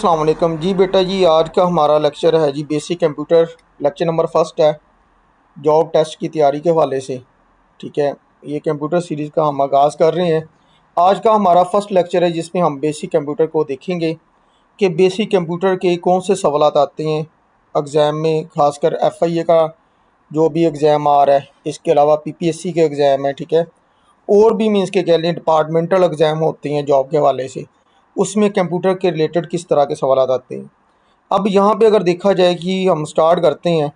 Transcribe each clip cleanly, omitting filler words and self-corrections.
अस्सलाम वालेकुम जी बेटा जी। आज का हमारा लेक्चर है जी basic computer, lecture number first है जॉब टेस्ट की तैयारी के हवाले से। ठीक है, ये कंप्यूटर सीरीज़ का हम आगाज़ कर रहे हैं। आज का हमारा फर्स्ट लेक्चर है जिसमें हम बेसिक कंप्यूटर को देखेंगे कि बेसिक कंप्यूटर के कौन से सवालात आते हैं एग्ज़ाम में, ख़ासकर FIA का जो भी एग्ज़ाम आ रहा है, इसके अलावा PPSC के एग्ज़ाम है। ठीक है, और भी मीन्स के कह लें डिपार्टमेंटल एग्ज़ाम होते हैं जॉब के हवाले से, उसमें कंप्यूटर के रिलेटेड किस तरह के सवाल आते हैं। अब यहाँ पे अगर देखा जाए कि हम स्टार्ट करते हैं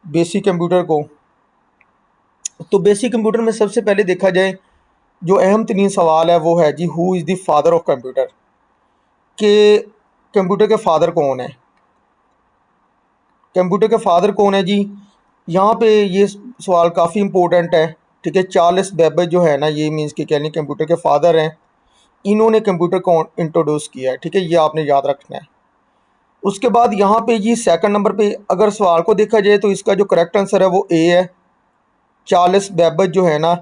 बेसिक कंप्यूटर को, तो बेसिक कंप्यूटर में सबसे पहले देखा जाए जो अहम तरीन सवाल है वो है जी who is the father of computer, के कंप्यूटर के फादर कौन है। कंप्यूटर के फादर कौन है जी, यहाँ पे ये सवाल काफ़ी इंपॉर्टेंट है। ठीक है, चार्ल्स बेबेज जो है ना, ये मीन्स के कह लें कंप्यूटर के फादर हैं। इन्होंने कंप्यूटर को इंट्रोड्यूस किया है। ठीक है, ये आपने याद रखना है। उसके बाद यहाँ पे जी सेकंड नंबर पे अगर सवाल को देखा जाए तो इसका जो करेक्ट आंसर है वो ए है। चार्ल्स बेबेज जो है ना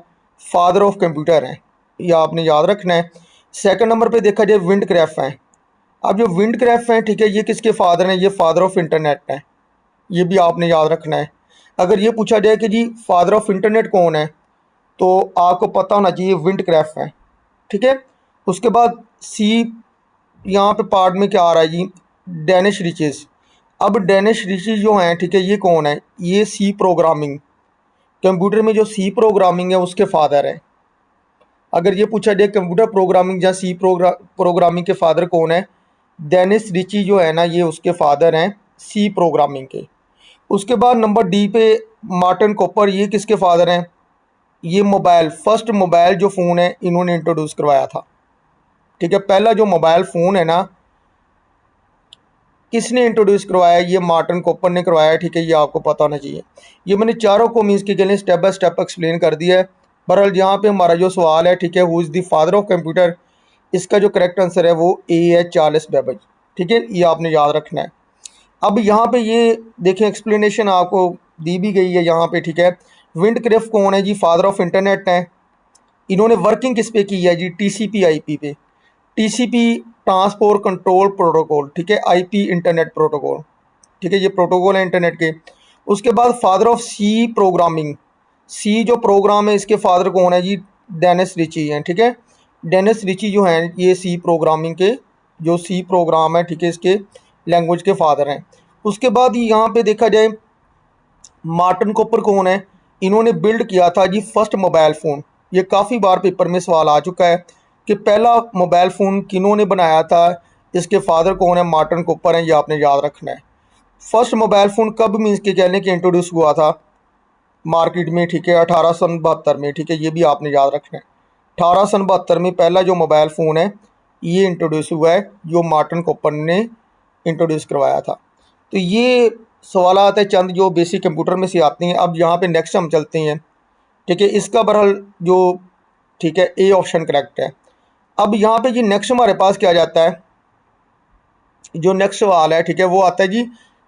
फादर ऑफ कंप्यूटर हैं, ये आपने याद रखना है। सेकंड नंबर पे देखा जाए विंड क्राफ्ट हैं। अब जो विंड क्राफ्ट हैं, ठीक है, ये किसके फादर हैं, ये फादर ऑफ इंटरनेट हैं, ये भी आपने याद रखना है। अगर ये पूछा जाए कि जी फादर ऑफ इंटरनेट कौन है, तो आपको पता होना चाहिए विंड क्राफ्ट हैं। ठीक है, उसके बाद सी यहाँ पे पार्ट में क्या आ रहा है जी, डेनिश रिचेस। अब डेनिश रिचेस जो हैं, ठीक है, ये कौन है, ये सी प्रोग्रामिंग, कंप्यूटर में जो सी प्रोग्रामिंग है उसके फादर हैं। अगर ये पूछा जाए कंप्यूटर प्रोग्रामिंग या सी प्रोग्रामिंग के फादर कौन है, डेनिस रिची जो है ना ये उसके फादर हैं सी प्रोग्रामिंग के। उसके बाद नंबर डी पे मार्टिन कॉपर, ये किसके फादर हैं, ये मोबाइल फर्स्ट मोबाइल जो फ़ोन है इन्होंने इंट्रोड्यूस करवाया था। ठीक है, पहला जो मोबाइल फ़ोन है ना किसने इंट्रोड्यूस करवाया, ये मार्टिन कॉपर ने करवाया। ठीक है, ये आपको पता होना चाहिए। ये मैंने चारों को मीन्स के लिए स्टेप बाय स्टेप एक्सप्लेन कर दिया है। बहरहाल यहाँ पे हमारा जो सवाल है, ठीक है, who is the father of computer, इसका जो करेक्ट आंसर है वो ए है, चार्ल्स बेबेज। ठीक है, ये आपने याद रखना है। अब यहाँ पे ये देखें एक्सप्लेनेशन आपको दी भी गई है यहाँ पे। ठीक है, विंड क्राफ्ट कौन है जी, फादर ऑफ इंटरनेट हैं। इन्होंने वर्किंग किस पे की है जी, TCP IP पे। TCP ट्रांसपोर्ट कंट्रोल प्रोटोकॉल, ठीक है, IP इंटरनेट प्रोटोकॉल। ठीक है, ये प्रोटोकॉल है इंटरनेट के। उसके बाद फादर ऑफ सी प्रोग्रामिंग, सी जो प्रोग्राम है इसके फादर कौन है जी, डेनिस रिची हैं। ठीक है, डेनिस रिची जो हैं ये सी प्रोग्रामिंग के जो सी प्रोग्राम है, ठीक है, इसके लैंग्वेज के फादर हैं। उसके बाद यहाँ पे देखा जाए मार्टिन कॉपर कौन है, इन्होंने बिल्ड किया था जी फर्स्ट मोबाइल फ़ोन। ये काफ़ी बार पेपर में सवाल आ चुका है कि पहला मोबाइल फ़ोन किन्होंने बनाया था, इसके फादर कौन है, मार्टिन कॉपर हैं, ये आपने याद रखना है। फर्स्ट मोबाइल फ़ोन कब मीन्स के कहने के इंट्रोड्यूस हुआ था मार्केट में, ठीक है, 1872 में। ठीक है, ये भी आपने याद रखना है। 1872 में पहला जो मोबाइल फ़ोन है ये इंट्रोड्यूस हुआ है, जो मार्टिन कॉपर ने इंट्रोड्यूस करवाया था। तो ये सवालात है चंद जो बेसिक कंप्यूटर में से आते हैं। अब यहाँ पे नेक्स्ट हम चलते हैं। ठीक है, इसका बहरहाल जो ठीक है ए ऑप्शन करेक्ट है। अब यहाँ पे जी नेक्स्ट हमारे पास क्या जाता है, जो नेक्स्ट सवाल है, ठीक है, वो आता है जी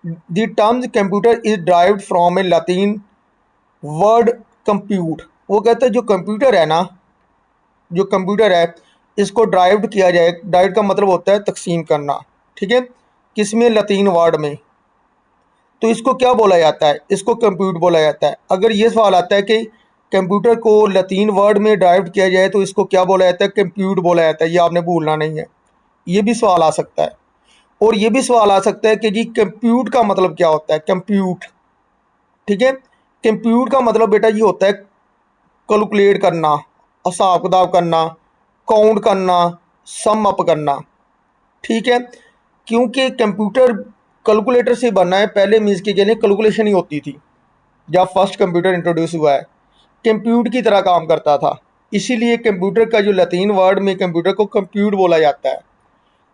the terms computer is derived from a Latin word compute. वो कहता है जो कंप्यूटर है ना, जो कंप्यूटर है इसको ड्राइव्ड किया जाए, ड्राइव का मतलब होता है तकसीम करना। ठीक है, किसमें, लतीन वर्ड में, तो इसको क्या बोला जाता है, इसको कंप्यूट बोला जाता है। अगर ये सवाल आता है कि कंप्यूटर को लतीन वर्ड में ड्राइव किया जाए तो इसको क्या बोला जाता है, कंप्यूट बोला जाता है, ये आपने भूलना नहीं है। ये भी सवाल आ सकता है। और ये भी सवाल आ सकता है कि जी कंप्यूट का मतलब क्या होता है, कंप्यूट। ठीक है, कंप्यूट का मतलब बेटा ये होता है कैलकुलेट करना, हिसाब किताब करना, काउंट करना, सम अप करना। ठीक है, क्योंकि कंप्यूटर कैलकुलेटर से बना है, पहले मीन्स के लिए कैलकुलेशन ही होती थी। जब फर्स्ट कंप्यूटर इंट्रोड्यूस हुआ है कंप्यूट की तरह काम करता था, इसीलिए कंप्यूटर का जो लतीन वर्ड में कंप्यूटर को कंप्यूट बोला जाता है।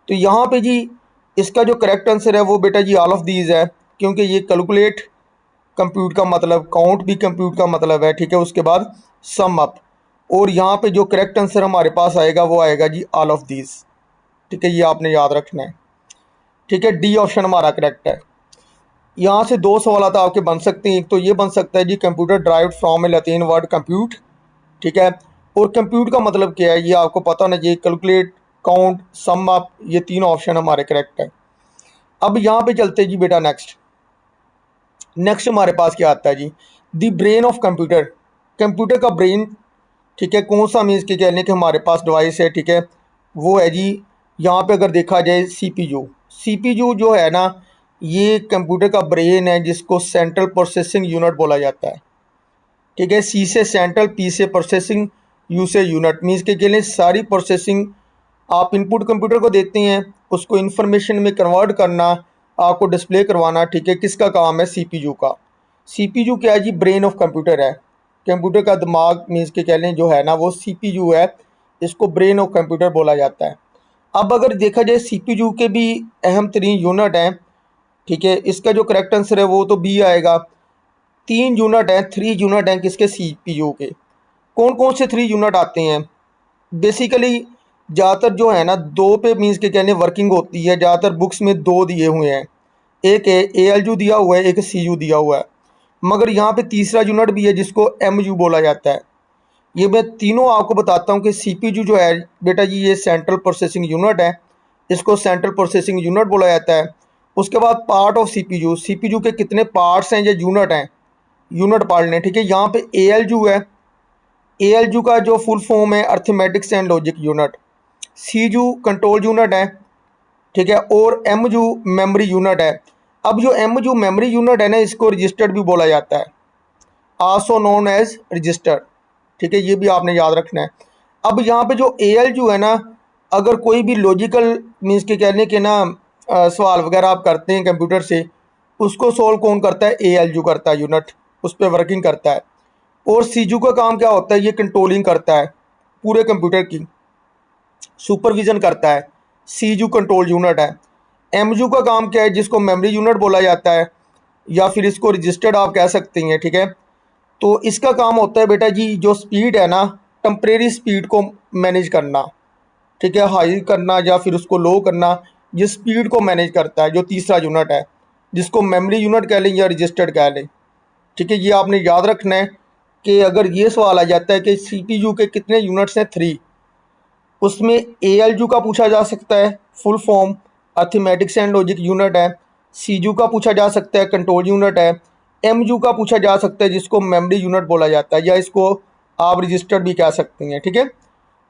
तो यहाँ पे जी इसका जो करेक्ट आंसर है वो बेटा जी ऑल ऑफ दीज है, क्योंकि ये कैलकुलेट कंप्यूट का मतलब, काउंट भी कंप्यूट का मतलब है। ठीक है, उसके बाद सम अप, और यहाँ पे जो करेक्ट आंसर हमारे पास आएगा वो आएगा जी ऑल ऑफ दीज। ठीक है, ये आपने याद रखना है। ठीक है, डी ऑप्शन हमारा करेक्ट है। यहाँ से दो सवाल आपके बन सकते हैं। एक तो ये बन सकता है जी computer derived from a Latin word compute. ठीक है, और कंप्यूट का मतलब क्या है ये आपको पता होना चाहिए, कैलकुलेट काउंट, सम अप, ये तीनों ऑप्शन हमारे करेक्ट है। अब यहाँ पे चलते जी बेटा नेक्स्ट। नेक्स्ट हमारे पास क्या आता है जी, the brain of computer. Computer का ब्रेन, ठीक है, कौन सा मीन्स के कह लें कि हमारे पास डिवाइस है, ठीक है, वो है जी, यहाँ पे अगर देखा जाए सीपीयू। सीपीयू जो है ना, ये कंप्यूटर का ब्रेन है जिसको सेंट्रल प्रोसेसिंग यूनिट बोला जाता है। ठीक है, सी से सेंट्रल, पी से प्रोसेसिंग, यू से यूनिट, मीन्स के लिए सारी प्रोसेसिंग आप इनपुट कंप्यूटर को देते हैं, उसको इन्फॉर्मेशन में कन्वर्ट करना, आपको डिस्प्ले करवाना, ठीक है, किसका काम है, सीपीयू का। सीपीयू क्या है जी, ब्रेन ऑफ कंप्यूटर है। कंप्यूटर का दिमाग मीन्स के कह लें जो है ना, वो सीपीयू है, इसको ब्रेन ऑफ कंप्यूटर बोला जाता है। अब अगर देखा जाए सीपीयू के भी अहम तरीन यूनिट हैं, ठीक है, इसका जो करेक्ट आंसर है वो तो बी आएगा। 3 यूनिट हैं, 3 यूनिट हैं किसके, सीपीयू के। कौन कौन से 3 यूनिट आते हैं, बेसिकली ज़्यादातर जो है ना, दो पे मीन्स के कहने वर्किंग होती है, ज़्यादातर बुक्स में दो दिए हुए हैं, एक है ALU दिया हुआ है, एक CU दिया हुआ है, मगर यहाँ पे तीसरा यूनिट भी है जिसको MU बोला जाता है। ये मैं तीनों आपको बताता हूँ कि CPU जो है बेटा जी, ये सेंट्रल प्रोसेसिंग यूनिट है, इसको सेंट्रल प्रोसेसिंग यूनिट बोला जाता है। उसके बाद पार्ट ऑफ CPU के कितने पार्ट्स हैं या यूनिट हैं, यूनिट पार्ट लें, ठीक है। यहाँ पे ALU है, ALU का जो फुल फॉर्म है arithmetics and logic unit. CU control unit है, ठीक है, और MU मेमोरी यूनिट है। अब जो MU मेमोरी यूनिट है ना, इसको रजिस्टर्ड भी बोला जाता है, आल्सो नोन एज रजिस्टर, ठीक है, ये भी आपने याद रखना है। अब यहाँ पे जो ALU है ना, अगर कोई भी लॉजिकल मीन्स के कहने के ना सवाल वगैरह आप करते हैं कंप्यूटर से, उसको सोल्व कौन करता है, ALU करता है, यूनिट उस पर वर्किंग करता है। और CU का काम क्या होता है, ये कंट्रोलिंग करता है पूरे कंप्यूटर की, सुपरविज़न करता है, CU कंट्रोल यूनिट है। MU का काम क्या है, जिसको मेमोरी यूनिट बोला जाता है, या फिर इसको रजिस्टर्ड आप कह सकते हैं, ठीक है। तो इसका काम होता है बेटा जी, जो स्पीड है ना, टेम्परेरी स्पीड को मैनेज करना, ठीक है, हाई करना या फिर उसको लो करना, ये स्पीड को मैनेज करता है, जो तीसरा यूनिट है, जिसको मेमोरी यूनिट कह लें या रजिस्टर्ड कह लें, ठीक है। ये आपने याद रखना है कि अगर ये सवाल आ जाता है कि CPU के कितने यूनिट्स हैं, 3, उसमें ALU का पूछा जा सकता है, full form arithmetics and logic unit है। CU का पूछा जा सकता है, कंट्रोल यूनिट है। MU का पूछा जा सकता है, जिसको मेमोरी यूनिट बोला जाता है, या इसको आप रजिस्टर्ड भी कह सकते हैं, ठीक है।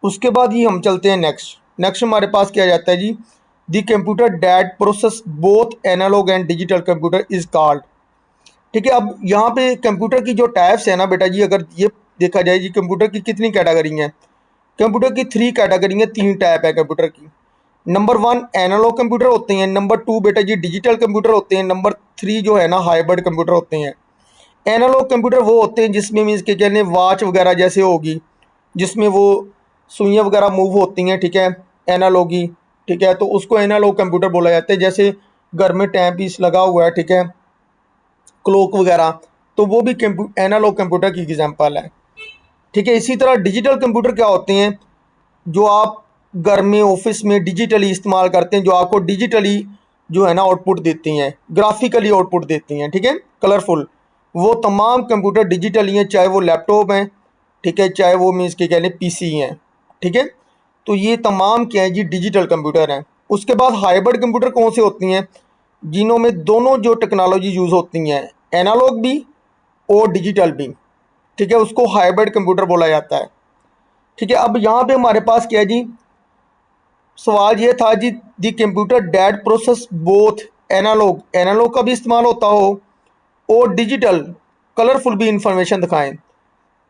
उसके बाद ही हम चलते हैं नेक्स्ट। नेक्स्ट हमारे पास क्या जाता है जी, the computer that process both analogue and digital computer is called, ठीक है। अब यहाँ पे कंप्यूटर की जो टाइप्स है ना बेटा जी, अगर ये देखा जाए जी, कंप्यूटर की कितनी कैटेगरी हैं, कंप्यूटर की 3 कैटेगरी हैं, 3 टाइप है कंप्यूटर की। नंबर 1 एनालॉग कंप्यूटर होते हैं, नंबर 2 बेटा जी डिजिटल कंप्यूटर होते हैं, नंबर 3 जो है ना हाइब्रिड कंप्यूटर होते हैं। एनालॉग कंप्यूटर वो होते हैं जिसमें मीन्स के कहने वॉच वगैरह जैसे होगी, जिसमें वो सुइयाँ वगैरह मूव होती हैं, ठीक है, एनालॉगी, ठीक है, तो उसको एनालॉग कंप्यूटर बोला जाता है। जैसे घर में टाइम पीस लगा हुआ है, ठीक है, क्लॉक वगैरह, तो वो भी एनालॉग कंप्यूटर की एग्जांपल है, ठीक है। इसी तरह डिजिटल कंप्यूटर क्या होते हैं, जो आप घर में ऑफिस में डिजिटली इस्तेमाल करते हैं, जो आपको डिजिटली जो है ना आउटपुट देती हैं, ग्राफिकली आउटपुट देती हैं, ठीक है, कलरफुल, वो तमाम कंप्यूटर डिजिटली हैं, चाहे वो लैपटॉप हैं, ठीक है, चाहे वो मीन्स के कह लें PC हैं, ठीक है। तो ये तमाम क्या है जी, डिजिटल कंप्यूटर हैं। उसके बाद हाइब्रिड कंप्यूटर कौन से होती हैं, जिन्हों में दोनों जो टेक्नोलॉजी यूज़ होती हैं, एनालॉग भी और डिजिटल भी, ठीक है, उसको हाइब्रिड कंप्यूटर बोला जाता है, ठीक है। अब यहाँ पे हमारे पास क्या है जी, सवाल ये था जी, the computer that process both analogue, analogue का भी इस्तेमाल होता हो और डिजिटल कलरफुल भी इंफॉर्मेशन दिखाएं,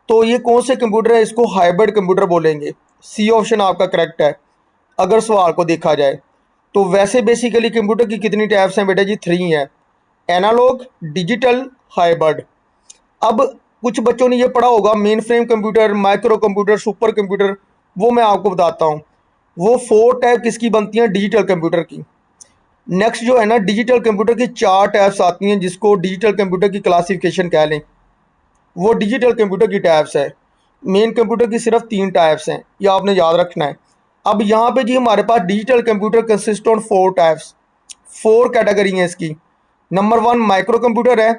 तो ये कौन से कंप्यूटर है, इसको हाइब्रिड कंप्यूटर बोलेंगे। सी ऑप्शन आपका करेक्ट है अगर सवाल को देखा जाए तो। वैसे बेसिकली कंप्यूटर की कितनी टाइप्स हैं बेटा जी, 3 हैं, एनालॉग, डिजिटल, हाइब्रिड। अब कुछ बच्चों ने ये पढ़ा होगा main frame computer, micro computer, super computer, वो मैं आपको बताता हूँ। वो 4 टाइप किसकी बनती हैं, डिजिटल कंप्यूटर की। नेक्स्ट जो है ना, डिजिटल कंप्यूटर की 4 टाइप्स आती हैं, जिसको डिजिटल कंप्यूटर की क्लासिफिकेशन कह लें, वो डिजिटल कंप्यूटर की टाइप्स है। मेन कंप्यूटर की सिर्फ 3 टाइप्स हैं, ये आपने याद रखना है। अब यहाँ पे जी हमारे पास digital computer consist on 4 types, 4 category हैं इसकी। नंबर 1 माइक्रो कंप्यूटर है,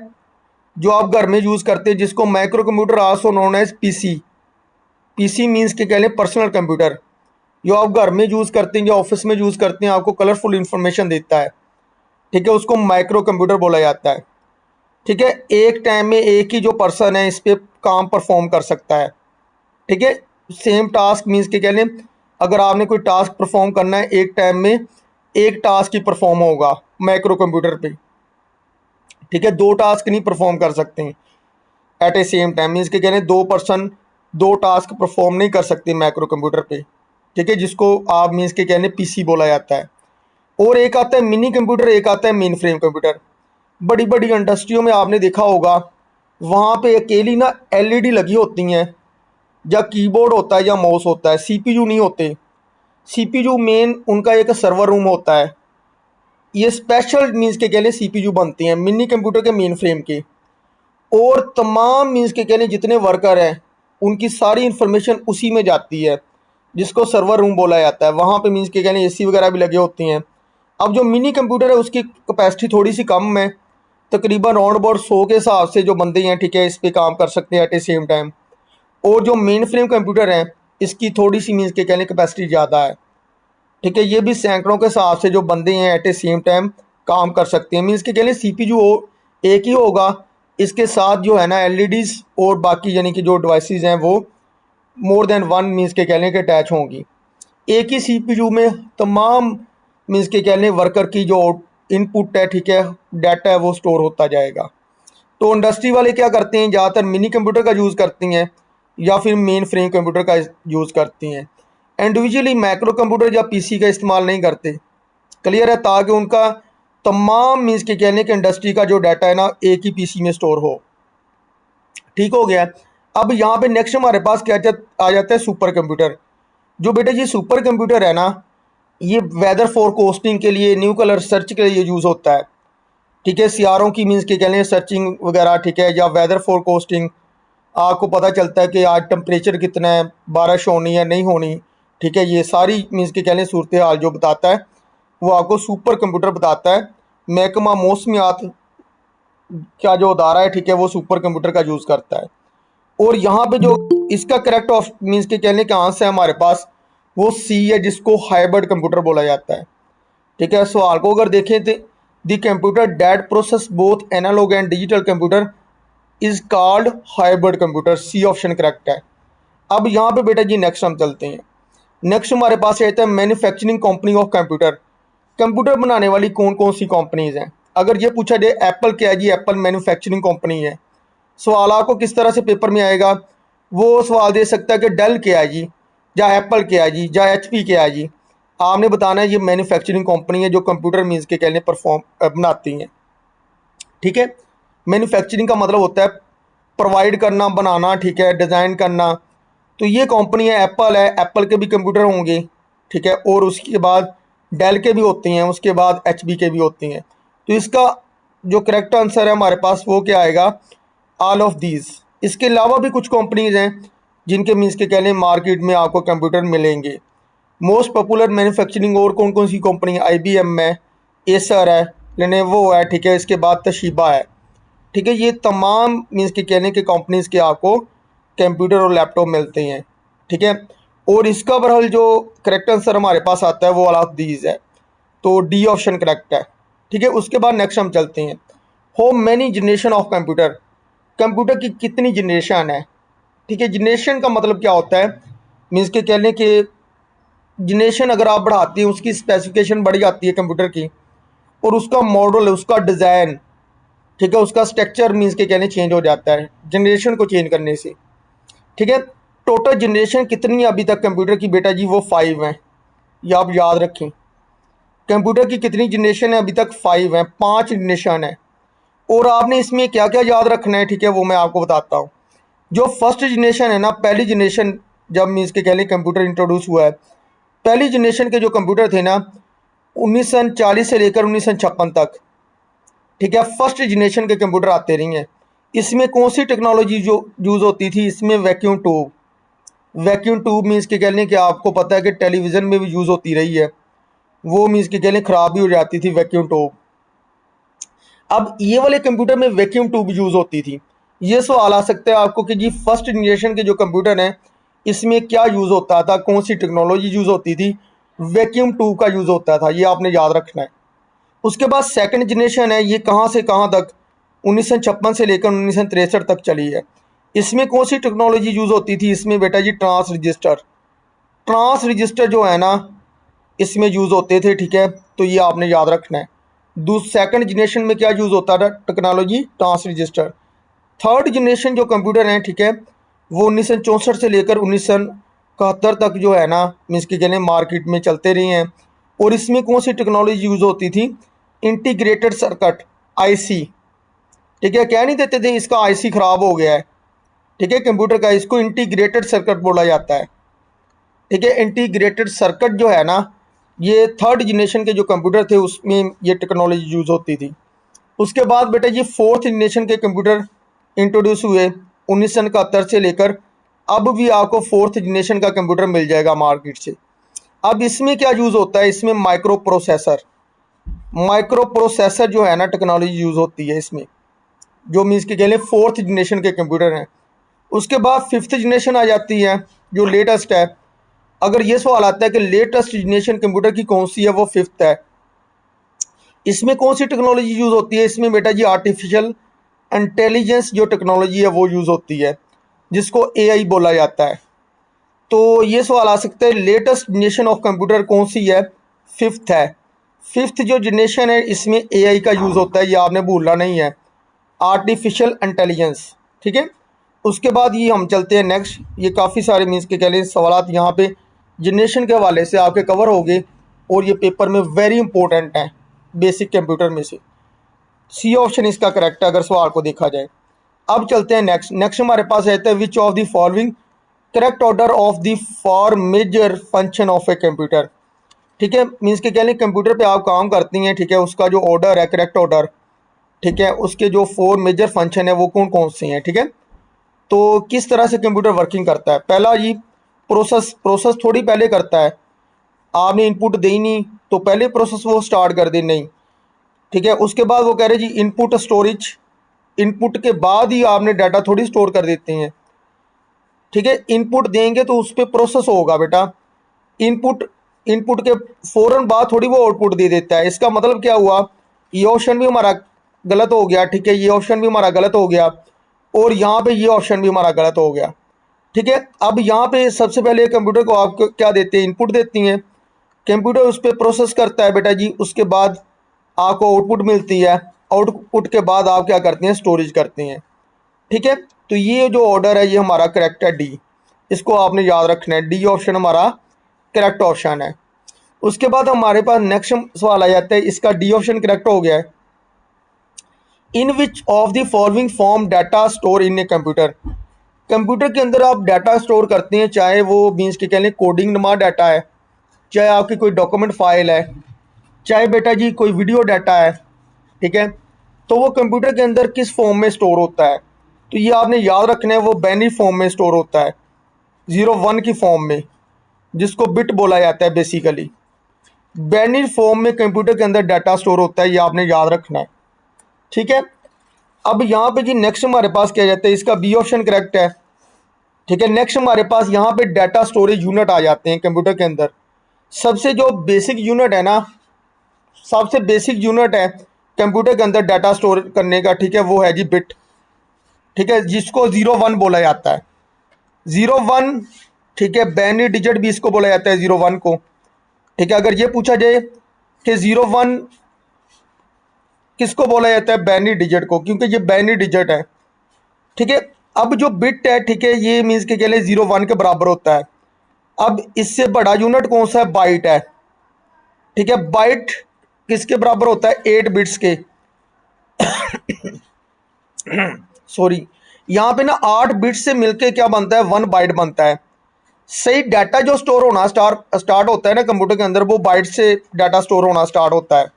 जो आप घर में यूज़ करते हैं, जिसको micro computer also known as PC। PC means के कह लें पर्सनल कंप्यूटर। जो आप घर में यूज़ करते हैं या ऑफिस में यूज़ करते हैं, आपको कलरफुल इंफॉर्मेशन देता है, ठीक है, उसको माइक्रो कंप्यूटर बोला जाता है। ठीक है, एक टाइम में एक ही जो पर्सन है इस पे काम परफॉर्म कर सकता है। ठीक है, सेम टास्क मीन्स के कह लें, अगर आपने कोई टास्क परफॉर्म करना है एक टाइम में, एक टास्क ही परफॉर्म होगा माइक्रो कंप्यूटर पे। ठीक है, दो टास्क नहीं परफॉर्म कर सकते हैं एट ए सेम टाइम, मीन्स के कह लें दो पर्सन दो टास्क परफॉर्म नहीं कर सकते माइक्रो कंप्यूटर पे। ठीक है, जिसको आप मीन्स के कहने पीसी बोला जाता है। और एक आता है मिनी कंप्यूटर, एक आता है मेन फ्रेम कंप्यूटर। बड़ी बड़ी इंडस्ट्रियों में आपने देखा होगा, वहाँ पे अकेली ना एलईडी लगी होती हैं, या कीबोर्ड होता है या माउस होता है, सीपीयू नहीं होते। सीपीयू मेन उनका एक सर्वर रूम होता है। ये स्पेशल मीन्स के कह लें सीपीयू बनते हैं मिनी कंप्यूटर के मेन फ्रेम के। और तमाम मीन्स के कह लें जितने वर्कर हैं उनकी सारी इंफॉर्मेशन उसी में जाती है, जिसको सर्वर रूम बोला जाता है। वहाँ पे मीन्स के कह लें एसी वगैरह भी लगे होती हैं। अब जो मिनी कंप्यूटर है उसकी कैपेसिटी थोड़ी सी कम है, तकरीबन राउंड अबाउट 100 के हिसाब से जो बंदे हैं, ठीक है, इस पे काम कर सकते हैं एट ए सेम टाइम। और जो मेन फ्रेम कंप्यूटर है इसकी थोड़ी सी मीन्स के कह लें कैपेसिटी ज़्यादा है। ठीक है, ये भी सैकड़ों के हिसाब से जो बंदे हैं एट ए सेम टाइम काम कर सकते हैं। मीन्स के कह लें सीपीयू एक ही होगा, इसके साथ जो है ना एलईडीज़ और बाकी यानी कि जो डिवाइसेस हैं वो मोर देन वन मीन्स के कह लें कि अटैच होंगी। एक ही सीपीयू में तमाम मीन्स के कह लें वर्कर की जो इनपुट है, ठीक है, डाटा है, वो स्टोर होता जाएगा। तो इंडस्ट्री वाले क्या करते हैं, ज़्यादातर मिनी कंप्यूटर का यूज़ करती हैं या फिर मेन फ्रेम कंप्यूटर का यूज़ करती हैं। इंडिविजुअली मैक्रो कंप्यूटर या पीसी का इस्तेमाल नहीं करते। क्लियर है, ताकि उनका तमाम मीन्स के कहने के इंडस्ट्री का जो डाटा है ना एक ही पीसी में स्टोर हो। ठीक हो गया। अब यहाँ पे नेक्स्ट हमारे पास क्या आ जाता है, सुपर कंप्यूटर। जो बेटा ये सुपर कंप्यूटर है ना, ये वेदर फोरकास्टिंग के लिए, न्यू कलर सर्च के लिए यूज़ होता है। ठीक है, सियारों की मीन्स के कह लें सर्चिंग वगैरह, ठीक है, या वेदर फोरकास्टिंग। आपको पता चलता है कि आज टेम्परेचर कितना है, बारिश होनी है नहीं होनी। ठीक है, ये सारी मीन्स के कह लें सूरत हाल जो बताता है वो आपको सुपर कंप्यूटर बताता है। महकमा मौसमियात का जो अदारा है, ठीक है, वो सुपर कंप्यूटर का यूज़ करता है। और यहाँ पे जो इसका करेक्ट ऑफ मीन्स के कहने का आंसर है हमारे पास वो सी है, जिसको हाइब्रिड कंप्यूटर बोला जाता है। ठीक है, सवाल को अगर देखें तो the computer that process both analogue and digital computer is called hybrid computer. C option correct है। अब यहाँ पे बेटा जी नेक्स्ट हम चलते हैं। नेक्स्ट हमारे पास रहता है manufacturing company of computer. Computer बनाने वाली कौन कौन सी कंपनीज हैं। अगर ये पूछा जाए एप्पल क्या है जी, एप्पल मैन्युफैक्चरिंग कंपनी है। सवाल आपको किस तरह से पेपर में आएगा, वो सवाल दे सकता है कि डेल क्या है जी, या एप्पल क्या है जी, या एचपी क्या है जी। आपने बताना है ये मैन्युफैक्चरिंग कंपनी है जो कंप्यूटर मीन्स के कहने परफॉर्म बनाती हैं। ठीक है, मैन्युफैक्चरिंग का मतलब होता है प्रोवाइड करना, बनाना, ठीक है, डिज़ाइन करना। तो ये कंपनी है एप्पल के भी कंप्यूटर होंगे। ठीक है, और उसके बाद डेल के भी होते हैं, उसके बाद एचपी के भी होते हैं। तो इसका जो करेक्ट आंसर है हमारे पास वो क्या आएगा, ऑल ऑफ दीज। इसके अलावा भी कुछ कंपनीज हैं जिनके मीन्स के कह लें मार्केट में आपको कंप्यूटर मिलेंगे। मोस्ट पॉपुलर मैन्युफैक्चरिंग और कौन कौन सी कंपनी, IBM है, एसर है, लेनोवो है, ठीक है, इसके बाद तशीबा है। ठीक है, ये तमाम मीन्स के कहने के कंपनीज के आपको कंप्यूटर और लैपटॉप मिलते हैं। ठीक है, और इसका बहरहाल जो करेक्ट आंसर हमारे पास आता है वो ऑल ऑफ दीज है, तो डी ऑप्शन करेक्ट है। ठीक है, उसके बाद नेक्स्ट हम चलते हैं। How many generation of computer, computer की कितनी जनरेशन है। ठीक है, जनरेशन का मतलब क्या होता है, मीन्स के कह लें कि जनरेशन अगर आप बढ़ाती हैं उसकी स्पेसिफिकेशन बढ़ जाती है कंप्यूटर की, और उसका मॉडल, उसका डिज़ाइन, ठीक है, उसका स्ट्रक्चर मीन्स के कहने चेंज हो जाता है जनरेशन को चेंज करने से। ठीक है, टोटल जनरेशन कितनी है अभी तक कंप्यूटर की बेटा जी, वो 5 हैं। ये आप याद रखें, कंप्यूटर की कितनी जनरेशन है अभी तक, 5 हैं, 5 जनरेशन है। और आपने इसमें क्या क्या याद रखना है, ठीक है, वो मैं आपको बताता हूँ। जो फर्स्ट जनरेशन है ना, पहली जनरेशन जब मीन्स के कह लें कंप्यूटर इंट्रोड्यूस हुआ है, पहली जनरेशन के जो कंप्यूटर थे ना 1940 से लेकर 1956 तक, ठीक है, फर्स्ट जनरेशन के कंप्यूटर आते रही हैं। इसमें कौन सी टेक्नोलॉजी जो यूज़ होती थी, इसमें vacuum tube. Vacuum tube means के कह लें कि आपको पता है कि टेलीविज़न में भी यूज़ होती रही है, वो मीन्स के कह लें ख़राब भी हो जाती थी वैक्यूम ट्यूब। अब ये वाले कंप्यूटर में वैक्यूम ट्यूब यूज़ होती थी। ये सवाल आ सकता है आपको कि जी फर्स्ट जनरेशन के जो कंप्यूटर हैं इसमें क्या यूज़ होता था, कौन सी टेक्नोलॉजी यूज़ होती थी, वैक्यूम ट्यूब का यूज़ होता था, ये आपने याद रखना है। उसके बाद सेकंड जनरेशन है, ये कहाँ से कहाँ तक 1956 से लेकर 1963 तक चली है। इसमें कौन सी टेक्नोलॉजी यूज़ होती थी, इसमें बेटा जी ट्रांस रजिस्टर जो है ना इसमें यूज़ होते थे, ठीक है, तो ये आपने याद रखना है। सेकंड जनरेशन में क्या यूज़ होता था, technology transistor. Third generation जो कंप्यूटर हैं, ठीक है, वो 1964 से लेकर 1971 तक जो है ना मीन्स के कहने मार्केट में चलते रहे हैं। और इसमें कौन सी टेक्नोलॉजी यूज़ होती थी, इंटीग्रेटेड सर्किट, आईसी, ठीक है, कह नहीं देते थे इसका आईसी ख़राब हो गया है, ठीक है, कंप्यूटर का, इसको इंटीग्रेटेड सर्किट बोला जाता है, ठीक है। इंटीग्रेटेड सर्किट जो है ना ये थर्ड जनरेशन के जो कंप्यूटर थे उसमें ये टेक्नोलॉजी यूज़ होती थी। उसके बाद बेटा ये फोर्थ जनरेशन के कंप्यूटर इंट्रोड्यूस हुए 1971 से लेकर अब भी आपको फोर्थ जनरेशन का कंप्यूटर मिल जाएगा मार्केट से। अब इसमें क्या यूज़ होता है, इसमें माइक्रो प्रोसेसर जो है ना टेक्नोलॉजी यूज़ होती है इसमें, जो मीन्स के कह लें फोर्थ जनरेशन के कंप्यूटर हैं। उसके बाद फिफ्थ जनरेशन आ जाती है जो लेटेस्ट है। अगर ये सवाल आता है कि लेटेस्ट जनरेशन कंप्यूटर की कौन सी है, वो फिफ्थ है। इसमें कौन सी टेक्नोलॉजी यूज़ होती है, इसमें बेटा जी आर्टिफिशियल इंटेलिजेंस जो टेक्नोलॉजी है वो यूज़ होती है, जिसको एआई बोला जाता है। तो ये सवाल आ सकता है लेटेस्ट जनरेशन ऑफ कंप्यूटर कौन सी है, फिफ्थ है। फिफ्थ जो जनरेशन है इसमें एआई का यूज़ होता है, ये आपने भूलना नहीं है, आर्टिफिशियल इंटेलिजेंस, ठीक है। उसके बाद ये हम चलते हैं नेक्स्ट, ये काफ़ी सारे मीन्स के कह लें सवाल यहाँ पे जनरेशन के हवाले से आपके कवर हो गए और ये पेपर में वेरी इंपॉर्टेंट हैं बेसिक कंप्यूटर में से। सी ऑप्शन इसका करेक्ट है अगर सवाल को देखा जाए। अब चलते हैं नेक्स्ट हमारे पास रहता है which of the following correct order of the four major function of a computer, ठीक है, मीन्स के कह लें कंप्यूटर पे आप काम करती हैं, ठीक है, उसका जो ऑर्डर है करेक्ट ऑर्डर, ठीक है, उसके जो 4 मेजर फंक्शन है वो कौन कौन से हैं, ठीक है। तो किस तरह से कंप्यूटर वर्किंग करता है, पहला जी प्रोसेस थोड़ी पहले करता है, आपने इनपुट दी नहीं तो पहले प्रोसेस वो स्टार्ट कर दे नहीं, ठीक है। उसके बाद वो कह रहे जी इनपुट स्टोरेज, इनपुट के बाद ही आपने डाटा थोड़ी स्टोर कर देते हैं, ठीक है, इनपुट देंगे तो उस पर प्रोसेस होगा बेटा, इनपुट इनपुट के फ़ौरन बाद थोड़ी वो आउटपुट दे देता है। इसका मतलब क्या हुआ, ये ऑप्शन भी हमारा गलत हो गया, ठीक है, ये ऑप्शन भी हमारा गलत हो गया और यहाँ पे ये ऑप्शन भी हमारा गलत हो गया, ठीक है। अब यहाँ पे सबसे पहले कंप्यूटर को आप क्या देते हैं, इनपुट देती हैं, कंप्यूटर उस पर प्रोसेस करता है बेटा जी, उसके बाद आपको आउटपुट मिलती है, आउटपुट के बाद आप क्या करते हैं, स्टोरेज करते हैं, ठीक है। तो ये जो ऑर्डर है ये हमारा करेक्ट है, डी, इसको आपने याद रखना है, डी ऑप्शन हमारा करेक्ट ऑप्शन है। उसके बाद हमारे पास नेक्स्ट सवाल आ जाता है, इसका डी ऑप्शन करेक्ट हो गया है, in which of the following form data store in a computer, computer के अंदर आप डाटा स्टोर करते हैं, चाहे वो मीन्स के कह लें कोडिंग नुमा डाटा है, चाहे आपकी कोई डॉक्यूमेंट फाइल है, चाहे बेटा जी कोई वीडियो डाटा है, ठीक है, तो वो कंप्यूटर के अंदर किस फॉर्म में स्टोर होता है, तो ये आपने याद रखना है, वो बाइनरी फॉर्म में स्टोर होता है, 0 1 की फॉर्म में, जिसको बिट बोला जाता है बेसिकली। बाइनरी फॉर्म में कंप्यूटर के अंदर डाटा स्टोर होता है, ये आपने याद रखना है, ठीक है। अब यहाँ पे जी नेक्स्ट हमारे पास क्या जाता है, इसका बी ऑप्शन करेक्ट है, ठीक है। नेक्स्ट हमारे पास यहाँ पे डाटा स्टोरेज यूनिट आ जाते हैं कंप्यूटर के अंदर। सबसे जो बेसिक यूनिट है ना, सबसे बेसिक यूनिट है कंप्यूटर के अंदर डाटा स्टोर करने का, ठीक है, वो है जी बिट, ठीक है, जिसको 0 1 बोला जाता है, 0 1, ठीक है, बाइनरी डिजिट भी इसको बोला जाता है 0 1 को, ठीक है। अगर ये पूछा जाए कि 0 1 किसको बोला जाता है, बाइनरी डिजिट को, क्योंकि ये बाइनरी डिजिट है, ठीक है। अब जो बिट है, ठीक है, ये मीन्स के लिए 0 1 के बराबर होता है। अब इससे बड़ा यूनिट कौन सा है, बाइट है, ठीक है, बाइट किसके बराबर होता है, 8 बिट्स के, सॉरी, यहाँ पे ना 8 बिट्स से मिलके क्या बनता है, 1 बाइट बनता है। सही डाटा जो स्टोर होना स्टार्ट होता है ना कंप्यूटर के अंदर, वो बाइट से डाटा स्टोर होना स्टार्ट होता है।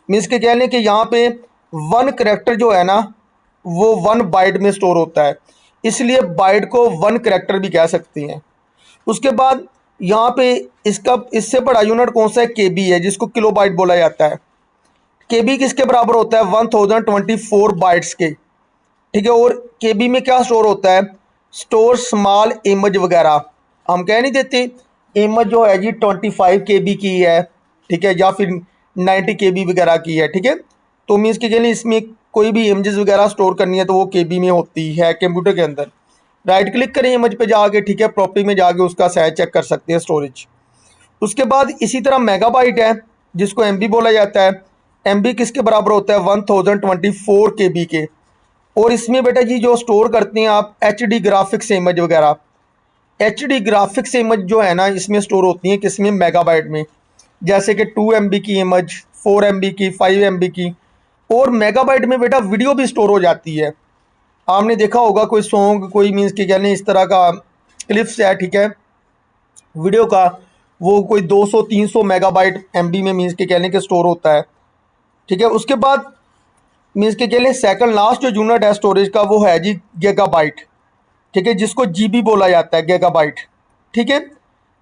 मीन्स के कह लें कि यहाँ पे 1 करेक्टर जो है ना वो 1 बाइट में स्टोर होता है, इसलिए बाइट को 1 करेक्टर भी कह सकते हैं। उसके बाद यहाँ पे इसका इससे बड़ा यूनिट कौन सा है, केबी है, जिसको किलोबाइट बोला जाता है। केबी किसके बराबर होता है, 1024 बाइट्स के, ठीक है। और केबी में क्या स्टोर होता है, स्टोर स्मॉल इमेज वगैरह, हम कह नहीं देते इमेज जो है जी 25 KB की है, ठीक है, या फिर 90 KB वगैरह की है, ठीक है। तो मीन्स के लिए इसमें कोई भी इमेजेस वगैरह स्टोर करनी है तो वो KB में होती है कंप्यूटर के अंदर। राइट क्लिक करें इमेज पे जाके, ठीक है, प्रॉपर्टी में जाके उसका साइज चेक कर सकते हैं, स्टोरेज। उसके बाद इसी तरह मेगाबाइट है जिसको MB बोला जाता है। MB किसके बराबर होता है? 1024 KB के। और इसमें बेटा जी जो स्टोर करते हैं आप HD ग्राफिक्स इमेज वगैरह, HD ग्राफिक्स इमेज जो है ना इसमें स्टोर होती हैं किसमें? मेगाबाइट में। जैसे कि 2 MB की इमेज, 4 MB की, 5 MB की। और मेगाबाइट में बेटा वीडियो भी स्टोर हो जाती है। आपने देखा होगा कोई सॉन्ग, कोई मीन्स के कहने इस तरह का क्लिप्स है, ठीक है, वीडियो का, वो कोई 200-300 मेगाबाइट MB में मीन्स के कहने के स्टोर होता है, ठीक है। उसके बाद मीन्स के कहने सेकंड लास्ट जो यूनिट है स्टोरेज का वो है जी गीगाबाइट, ठीक है, जिसको GB बोला जाता है, गीगाबाइट, ठीक है।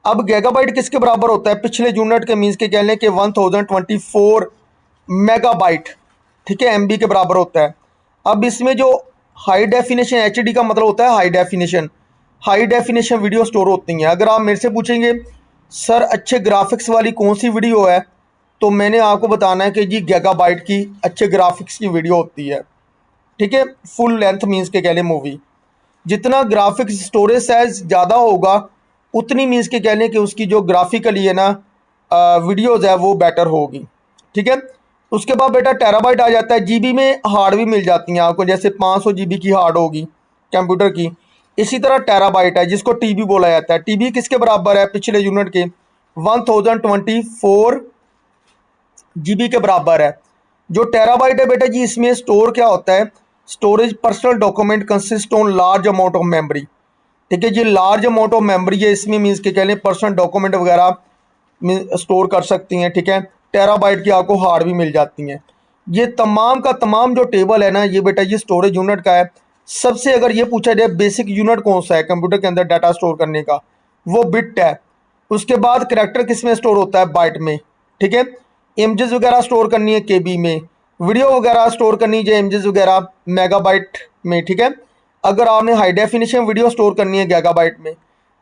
अब गीगाबाइट किसके बराबर होता है? पिछले यूनिट के मीन्स के कहने के 1024 मेगाबाइट, ठीक है, MB के बराबर होता है। अब इसमें जो हाई डेफिनेशन HD का मतलब होता है हाई डेफिनेशन वीडियो स्टोर होती हैं। अगर आप मेरे से पूछेंगे सर अच्छे ग्राफिक्स वाली कौन सी वीडियो है, तो मैंने आपको बताना है कि जी गीगाबाइट की अच्छे ग्राफिक्स की वीडियो होती है, ठीक है, फुल लेंथ मीन्स के कह लें मूवी। जितना ग्राफिक्स स्टोरेज साइज ज़्यादा होगा उतनी मीन्स के कहने कि उसकी जो ग्राफिकली है ना वीडियोज़ है वो बेटर होगी, ठीक है। उसके बाद बेटा टेराबाइट आ जाता है। GB में हार्ड भी मिल जाती हैं आपको, जैसे 500 GB की हार्ड होगी कंप्यूटर की। इसी तरह टेराबाइट है जिसको TB बोला जाता है। TB किसके बराबर है? पिछले यूनिट के 1024 GB के बराबर है। जो टेराबाइट है बेटा जी इसमें स्टोर क्या होता है? Storage personal document consist on large amount of memory, ठीक है जी, लार्ज अमाउंट ऑफ मेमोरी है इसमें, मीन्स के कह लें पर्सनल डॉक्यूमेंट वगैरह स्टोर कर सकती हैं, ठीक है। टेराबाइट की आपको हार्ड भी मिल जाती हैं। ये तमाम का तमाम जो टेबल है ना ये बेटा ये स्टोरेज यूनिट का है। सबसे अगर ये पूछा जाए बेसिक यूनिट कौन सा है कंप्यूटर के अंदर डाटा स्टोर करने का, वो बिट है। उसके बाद करेक्टर किस में स्टोर होता है? बाइट में, ठीक है। इमेजेस वगैरह स्टोर करनी है KB में, वीडियो वगैरह स्टोर करनी है इमेजेस वगैरह मेगाबाइट में, ठीक है। अगर आपने हाई डेफिनेशन वीडियो स्टोर करनी है गीगाबाइट में।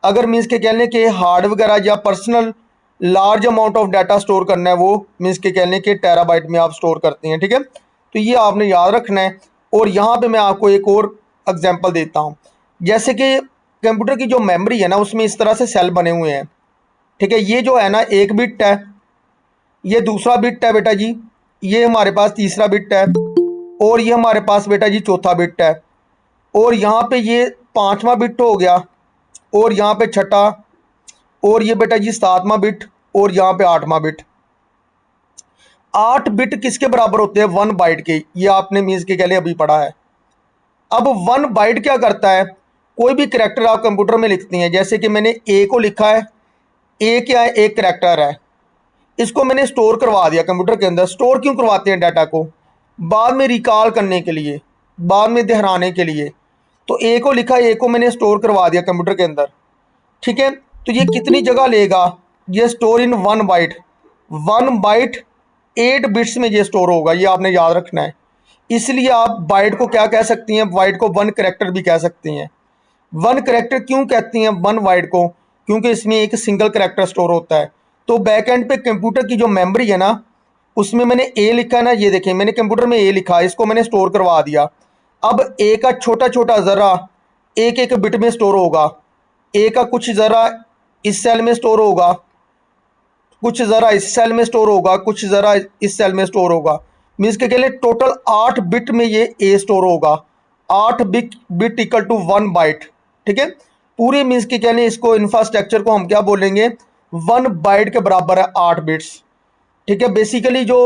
अगर मीन्स के कहने के हार्ड वगैरह या personal large amount of data store करना है वो मीन्स के कहने के टेराबाइट में आप स्टोर करते हैं, ठीक है। तो ये आपने याद रखना है। और यहाँ पे मैं आपको एक और एग्जांपल देता हूँ। जैसे कि कंप्यूटर की जो मेमोरी है ना उसमें इस तरह से सेल बने हुए हैं, ठीक है। ये जो है ना एक बिट है, ये दूसरा बिट है बेटा जी, ये हमारे पास तीसरा बिट है, और ये हमारे पास बेटा जी चौथा बिट है, और यहाँ पे ये पांचवा बिट हो गया, और यहाँ पे छठा, और ये बेटा जी सातवां बिट, और यहाँ पे आठवां बिट। 8 बिट किसके बराबर होते हैं? 1 बाइट के। ये आपने मीन्स के कहले अभी पढ़ा है। अब 1 बाइट क्या करता है? कोई भी करेक्टर आप कंप्यूटर में लिखती हैं, जैसे कि मैंने ए को लिखा है, ए क्या है? एक करेक्टर है। इसको मैंने स्टोर करवा दिया कंप्यूटर के अंदर। स्टोर क्यों करवाते हैं डाटा को? बाद में रिकॉल करने के लिए, बाद में दोहराने के लिए। तो ए को लिखा, ए को मैंने स्टोर करवा दिया कंप्यूटर के अंदर, ठीक है। तो ये कितनी जगह लेगा? ये store in 1 byte. 1 byte 8 bits में ये स्टोर होगा, ये आपने याद रखना है। इसलिए आप बाइट को क्या कह सकती हैं? बाइट को 1 करेक्टर भी कह सकती हैं। 1 करेक्टर क्यों कहती हैं 1 बाइट को? क्योंकि इसमें एक सिंगल करेक्टर स्टोर होता है। तो बैक एंड पे कंप्यूटर की जो मेमोरी है ना उसमें मैंने ए लिखा है ना, ये देखें मैंने कंप्यूटर में ए लिखा, इसको मैंने स्टोर करवा दिया। अब ए का छोटा छोटा ज़रा एक एक बिट में स्टोर होगा। ए का कुछ ज़रा इस सेल में स्टोर होगा, कुछ ज़रा इस सेल में स्टोर होगा, कुछ ज़रा इस सेल में स्टोर होगा। मीन्स के लिए टोटल 8 बिट में ये ए स्टोर होगा। 8 bit bit equal to 1 byte, ठीक है। पूरे मीन्स के कहने इसको इंफ्रास्ट्रक्चर को हम क्या बोलेंगे? 1 बाइट के बराबर है 8 बिट्स, ठीक है। बेसिकली जो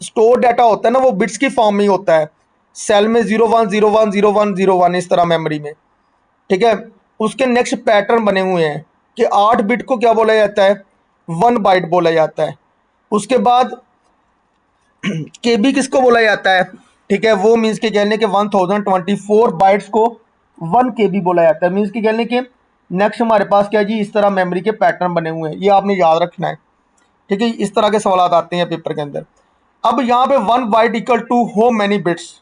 स्टोर डाटा होता है ना वो बिट्स की फॉर्म में ही होता है। सेल में 01010101 इस तरह मेमोरी में, ठीक है। उसके नेक्स्ट पैटर्न बने हुए हैं कि 8 बिट को क्या बोला जाता है? 1 बाइट बोला जाता है। उसके बाद KB किसको बोला जाता है? ठीक है, वो मीन्स के कहने के 1024 बाइट्स को 1 KB बोला जाता है। मीन्स के कहने के नेक्स्ट हमारे पास क्या जी इस तरह मेमोरी के पैटर्न बने हुए हैं, ये आपने याद रखना है, ठीक है। इस तरह के सवाल आते हैं पेपर के अंदर। अब यहाँ पे 1 बाइट इक्वल टू हो मैनी बिट्स,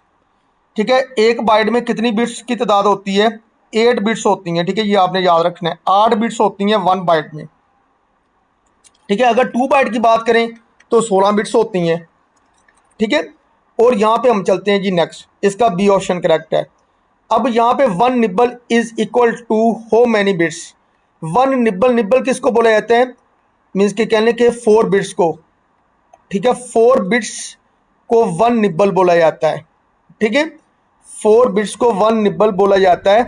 ठीक है। एक बाइट में कितनी बिट्स की तादाद होती है? 8 बिट्स होती हैं, ठीक है, ये आपने याद रखना है, 8 बिट्स होती हैं 1 बाइट में, ठीक है। अगर 2 बाइट की बात करें तो 16 बिट्स होती हैं, ठीक है। और यहाँ पे हम चलते हैं जी नेक्स्ट, इसका बी ऑप्शन करेक्ट है। अब यहाँ पे 1 nibble is equal to how many bits. 1 nibble, nibble किसको बोला जाता है, मीन्स के कहने के 4 बिट्स को, ठीक है, 4 बिट्स को 1 निब्बल बोला जाता है, ठीक है, 4 बिट्स को 1 निब्बल बोला जाता है।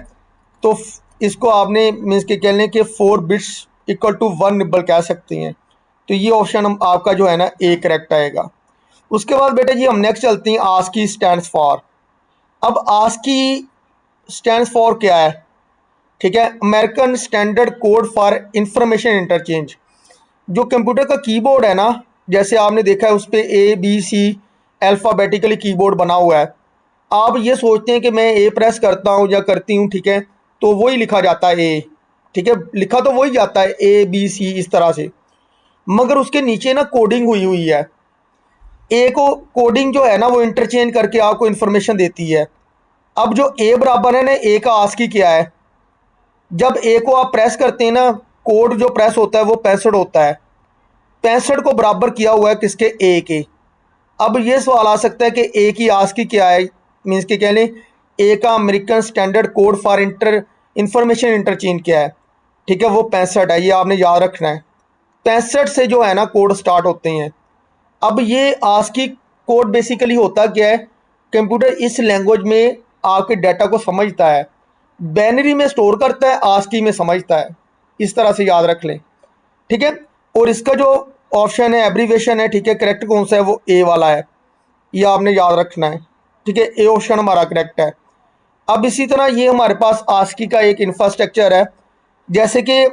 तो इसको आपने मीन्स के कहने के 4 बिट्स इक्वल टू 1 निब्बल कह सकते हैं। तो ये ऑप्शन हम आपका जो है ना ए करेक्ट आएगा। उसके बाद बेटा जी हम नेक्स्ट चलते हैं, आस्की स्टैंड्स फॉर। अब आस्की स्टैंड्स फॉर क्या है, ठीक है, American standard code for information interchange. जो कंप्यूटर का कीबोर्ड है ना, जैसे आपने देखा है उस पर A B C alphabetically keyboard बना हुआ है। आप ये सोचते हैं कि मैं ए प्रेस करता हूँ या करती हूँ, ठीक है, तो वही लिखा जाता है ए, ठीक है, लिखा तो वही जाता है ए बी सी इस तरह से, मगर उसके नीचे ना कोडिंग हुई हुई है। ए को कोडिंग जो है ना वो इंटरचेंज करके आपको इन्फॉर्मेशन देती है। अब जो ए बराबर है ना, ए का आस्की क्या है, जब ए को आप प्रेस करते हैं ना, कोड जो प्रेस होता है वो 65 होता है, 65 को बराबर किया हुआ है किसके, ए के। अब ये सवाल आ सकता है कि ए की आस्की क्या है, मीन्स के कह लें ए का American standard code for information interchange क्या है, ठीक है, वो 65 है, ये आपने याद रखना है। 65 से जो है ना कोड स्टार्ट होते हैं। अब ये आस्की कोड बेसिकली होता क्या है, कंप्यूटर इस लैंग्वेज में आपके डाटा को समझता है, बैनरी में स्टोर करता है, आस्की में समझता है, इस तरह से याद रख लें, ठीक है। और इसका जो ऑप्शन है एब्रीवेशन है, ठीक है, करेक्ट कौन सा है, वो ए वाला है, ये आपने याद रखना है, ठीक है, ए ऑप्शन हमारा करेक्ट है। अब इसी तरह ये हमारे पास आस्की का एक इंफ्रास्ट्रक्चर है, जैसे कि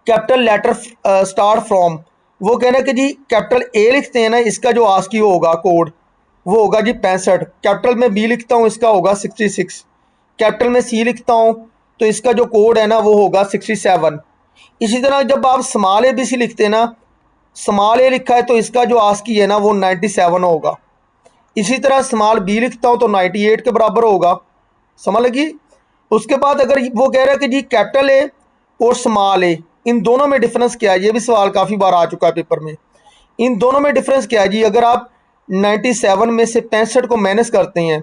कैपिटल लेटर स्टार्ट फ्रॉम, वो कहना कि जी कैपिटल ए लिखते हैं ना, इसका जो आस्की होगा कोड वो होगा जी 65, कैपिटल में बी लिखता हूँ इसका होगा 66, कैपिटल में सी लिखता हूँ तो इसका जो कोड है ना वो होगा 67। इसी तरह जब आप स्मॉल ए बी सी लिखते हैं ना, स्मॉल ए लिखा है तो इसका जो आस्की है ना वो 97 होगा। इसी तरह स्मॉल बी लिखता हूँ तो 98 के बराबर होगा, समझ लगी। उसके बाद अगर वो कह रहा है कि जी कैपिटल ए और स्मॉल ए, इन दोनों में डिफरेंस क्या है, ये भी सवाल काफ़ी बार आ चुका है पेपर में। इन दोनों में डिफरेंस क्या है जी, अगर आप 97 में से 65 को माइनस करते हैं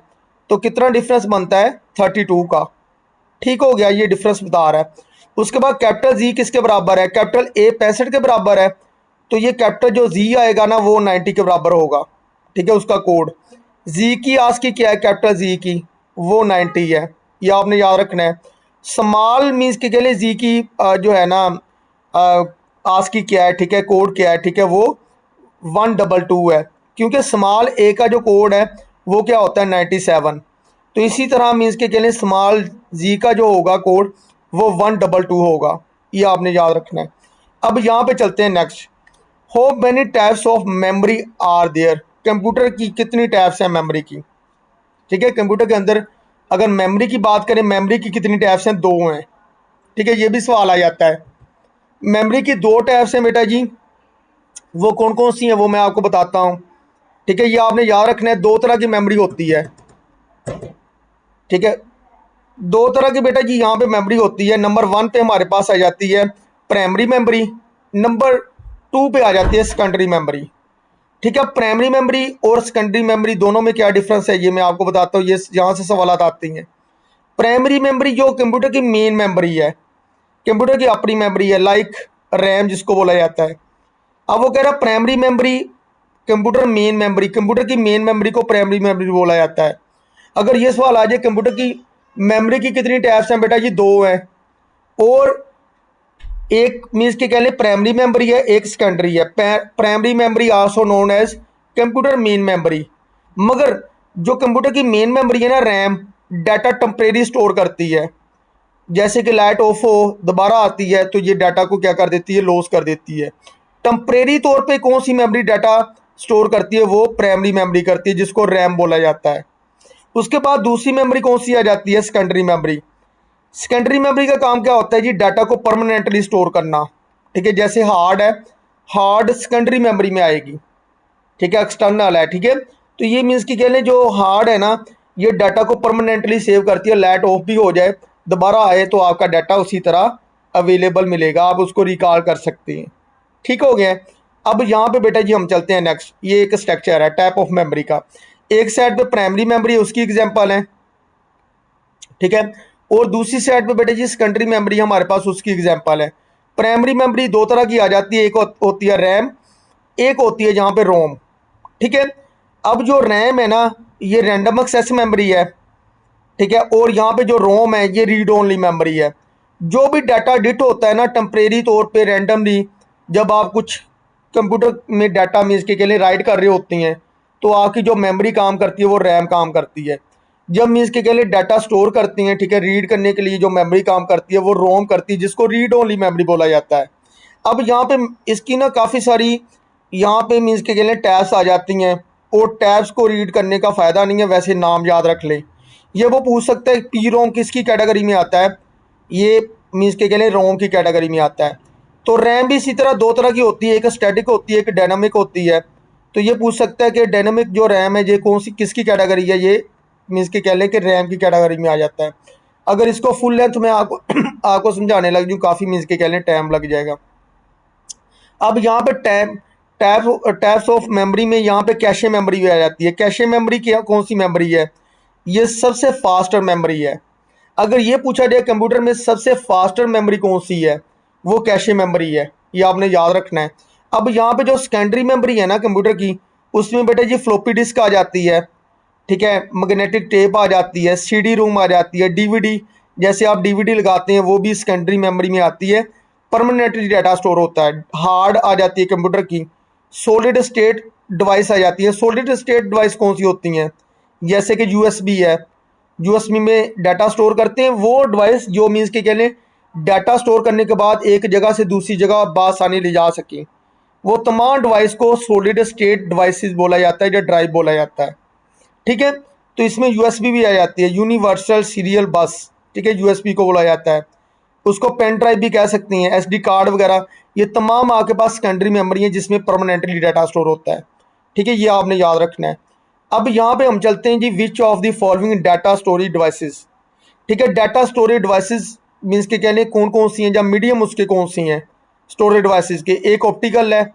तो कितना डिफरेंस बनता है, 32 का, ठीक हो गया, ये डिफरेंस बता रहा है। उसके बाद कैपिटल जी किसके बराबर है, कैपिटल ए 65 के बराबर है, तो ये कैपिटल जो जी आएगा ना वो 90 के बराबर होगा, ठीक है, उसका कोड। जी की आस्की क्या है, कैपिटल जी की, वो 90 है, ये आपने याद रखना है। स्मॉल मीन्स के लिए जी की जो है ना आस्की क्या है, ठीक है, कोड क्या है, ठीक है, वो 122 है, क्योंकि स्मॉल ए का जो कोड है वो क्या होता है 97। तो इसी तरह मीन्स के लिए स्मॉल जी का जो होगा कोड वो 122 होगा, ये आपने याद रखना है। अब यहाँ पे चलते हैं next, how many types of memory are there. Computer की कितनी टाइप्स हैं मेमोरी की, ठीक है, कंप्यूटर के अंदर अगर मेमोरी की बात करें, मेमोरी की कितनी टाइप्स हैं, 2 हैं, ठीक है, ये भी सवाल आ जाता है। मेमोरी की 2 टाइप्स हैं बेटा जी, वो कौन कौन सी हैं वो मैं आपको बताता हूँ, ठीक है, ये आपने याद रखना है। 2 तरह की मेमोरी होती है, ठीक है, 2 तरह की बेटा जी यहाँ पे मेमोरी होती है। नंबर 1 पे हमारे पास आ जाती है प्राइमरी मेमोरी, नंबर 2 पे आ जाती है सेकेंडरी मेमोरी, ठीक है। प्राइमरी मेमोरी और सेकेंडरी मेमोरी दोनों में क्या डिफरेंस है ये मैं आपको बताता हूँ, ये यहाँ से सवाल आते हैं। प्राइमरी मेमोरी जो कंप्यूटर की मेन मेमोरी है, कंप्यूटर की अपनी मेमोरी है, लाइक रैम जिसको बोला जाता है। अब वो कह रहा है primary memory computer main memory, computer की मेन मेमोरी को प्राइमरी मेमोरी बोला जाता है। अगर ये सवाल आ जाए कंप्यूटर की मेमोरी की कितनी टाइप्स हैं, बेटा जी 2 हैं, और एक मीन्स के कह लें प्राइमरी मेमोरी है, एक सेकेंडरी है। Primary memory also known as computer main memory. मगर जो कंप्यूटर की मेन मेमोरी है ना रैम, डाटा टेम्परेरी स्टोर करती है, जैसे कि लाइट ऑफ हो दोबारा आती है तो ये डाटा को क्या कर देती है, लॉस कर देती है। टेम्परेरी तौर पे कौन सी मेमोरी डाटा स्टोर करती है, वो प्राइमरी मेमोरी करती है जिसको रैम बोला जाता है। उसके बाद दूसरी मेमोरी कौन सी आ जाती है, सेकेंडरी मेमोरी। सेकेंडरी मेमोरी का काम क्या होता है जी, डाटा को परमानेंटली स्टोर करना, ठीक है, जैसे हार्ड है, हार्ड सेकेंडरी मेमोरी में आएगी, ठीक है, एक्सटर्नल है, ठीक है। तो ये मीन्स कि कह लें जो हार्ड है ना, ये डाटा को परमानेंटली सेव करती है, लाइट ऑफ भी हो जाए दोबारा आए तो आपका डाटा उसी तरह अवेलेबल मिलेगा, आप उसको रिकॉल कर सकते हैं। ठीक हो गया। अब यहाँ पे बेटा जी हम चलते हैं नेक्स्ट, ये एक स्ट्रक्चर है टाइप ऑफ मेमोरी का। एक साइड पे प्राइमरी मेमोरी उसकी एग्जांपल है, ठीक है, और दूसरी साइड पे बेटा जी सेकेंडरी मेमोरी हमारे पास उसकी एग्जांपल है। प्राइमरी मेमोरी दो तरह की आ जाती है, एक होती है रैम, एक होती है जहाँ पे रोम। ठीक है। अब जो रैम है ना, ये रैंडम एक्सेस मेमोरी है, ठीक है, और यहाँ पे जो रोम है ये रीड ओनली मेमोरी है। जो भी डाटा डिट होता है ना टेम्परेरी तौर पे रैंडमली, जब आप कुछ कंप्यूटर में डाटा मीन्स के लिए राइट कर रहे होती हैं, तो आपकी जो मेमोरी काम करती है वो रैम काम करती है। जब मीन्स के लिए डाटा स्टोर करती हैं, ठीक है, रीड करने के लिए जो मेमोरी काम करती है वो रोम करती है, जिसको रीड ओनली मेमोरी बोला जाता है। अब यहाँ पे इसकी ना काफ़ी सारी यहाँ पे मीन्स के लिए टैब्स आ जाती हैं, और टैब्स को रीड करने का फ़ायदा नहीं है, वैसे नाम याद रख लें। ये वो पूछ सकता है पी रोम किसकी कैटेगरी में आता है, ये मीन्स के लिए रोम की कैटेगरी में आता है। तो रैम भी इसी तरह दो तरह की होती है, एक स्टैटिक होती है, एक डायनामिक होती है। तो ये पूछ सकता है कि डायनामिक जो रैम है ये कौन सी किसकी कैटेगरी है, ये मीन्स के कह लें कि रैम की कैटेगरी में आ जाता है। अगर इसको फुल लेंथ में आपको आपको समझाने लग जाऊँ काफ़ी मीन्स के कह लें टाइम लग जाएगा। अब यहाँ पे टैब्स ऑफ मेमोरी में यहाँ पे कैशे मेमोरी भी आ जाती है। कैशे मेमोरी क्या कौन सी मेमोरी है, ये सबसे फास्टर मेमोरी है। अगर ये पूछा जाए कंप्यूटर में सबसे फास्टर मेमोरी कौन सी है, वो कैशे मेमोरी है, ये आपने याद रखना है। अब यहाँ पे जो सेकेंडरी मेमोरी है ना कंप्यूटर की, उसमें बेटा जी फ्लॉपी डिस्क आ जाती है, ठीक है, मैग्नेटिक टेप आ जाती है, सीडी रोम आ जाती है, डीवीडी, जैसे आप डीवीडी लगाते हैं वो भी सेकेंडरी मेमोरी में आती है, परमानेंटली डाटा स्टोर होता है। हार्ड आ जाती है कंप्यूटर की, सॉलिड स्टेट डिवाइस आ जाती है। सॉलिड स्टेट डिवाइस कौन सी होती हैं, जैसे कि यूएसबी है, यूएसबी में डाटा स्टोर करते हैं, वो डिवाइस जो मीन्स के कह लें डाटा स्टोर करने के बाद एक जगह से दूसरी जगह बासानी ले जा सकें, वो तमाम डिवाइस को सॉलिड स्टेट डिवाइसेस बोला जाता है या ड्राइव बोला जाता है। ठीक है। तो इसमें यूएसबी भी आ जाती है, यूनिवर्सल सीरियल बस, ठीक है, यूएसबी को बोला जाता है। उसको पेन ड्राइव भी कह सकती हैं, एसडी कार्ड वगैरह, ये तमाम आपके पास सेकेंडरी मेमोरी है जिसमें परमानेंटली डाटा स्टोर होता है। ठीक है, ये आपने याद रखना है। अब यहाँ पे हम चलते हैं जी, which of the following data storage devices. ठीक है, डाटा स्टोरेज डिवाइसेस मीन्स के कहने कौन कौन सी हैं, या मीडियम उसके कौन सी हैं स्टोरेज डिवाइसेस के। एक ऑप्टिकल है,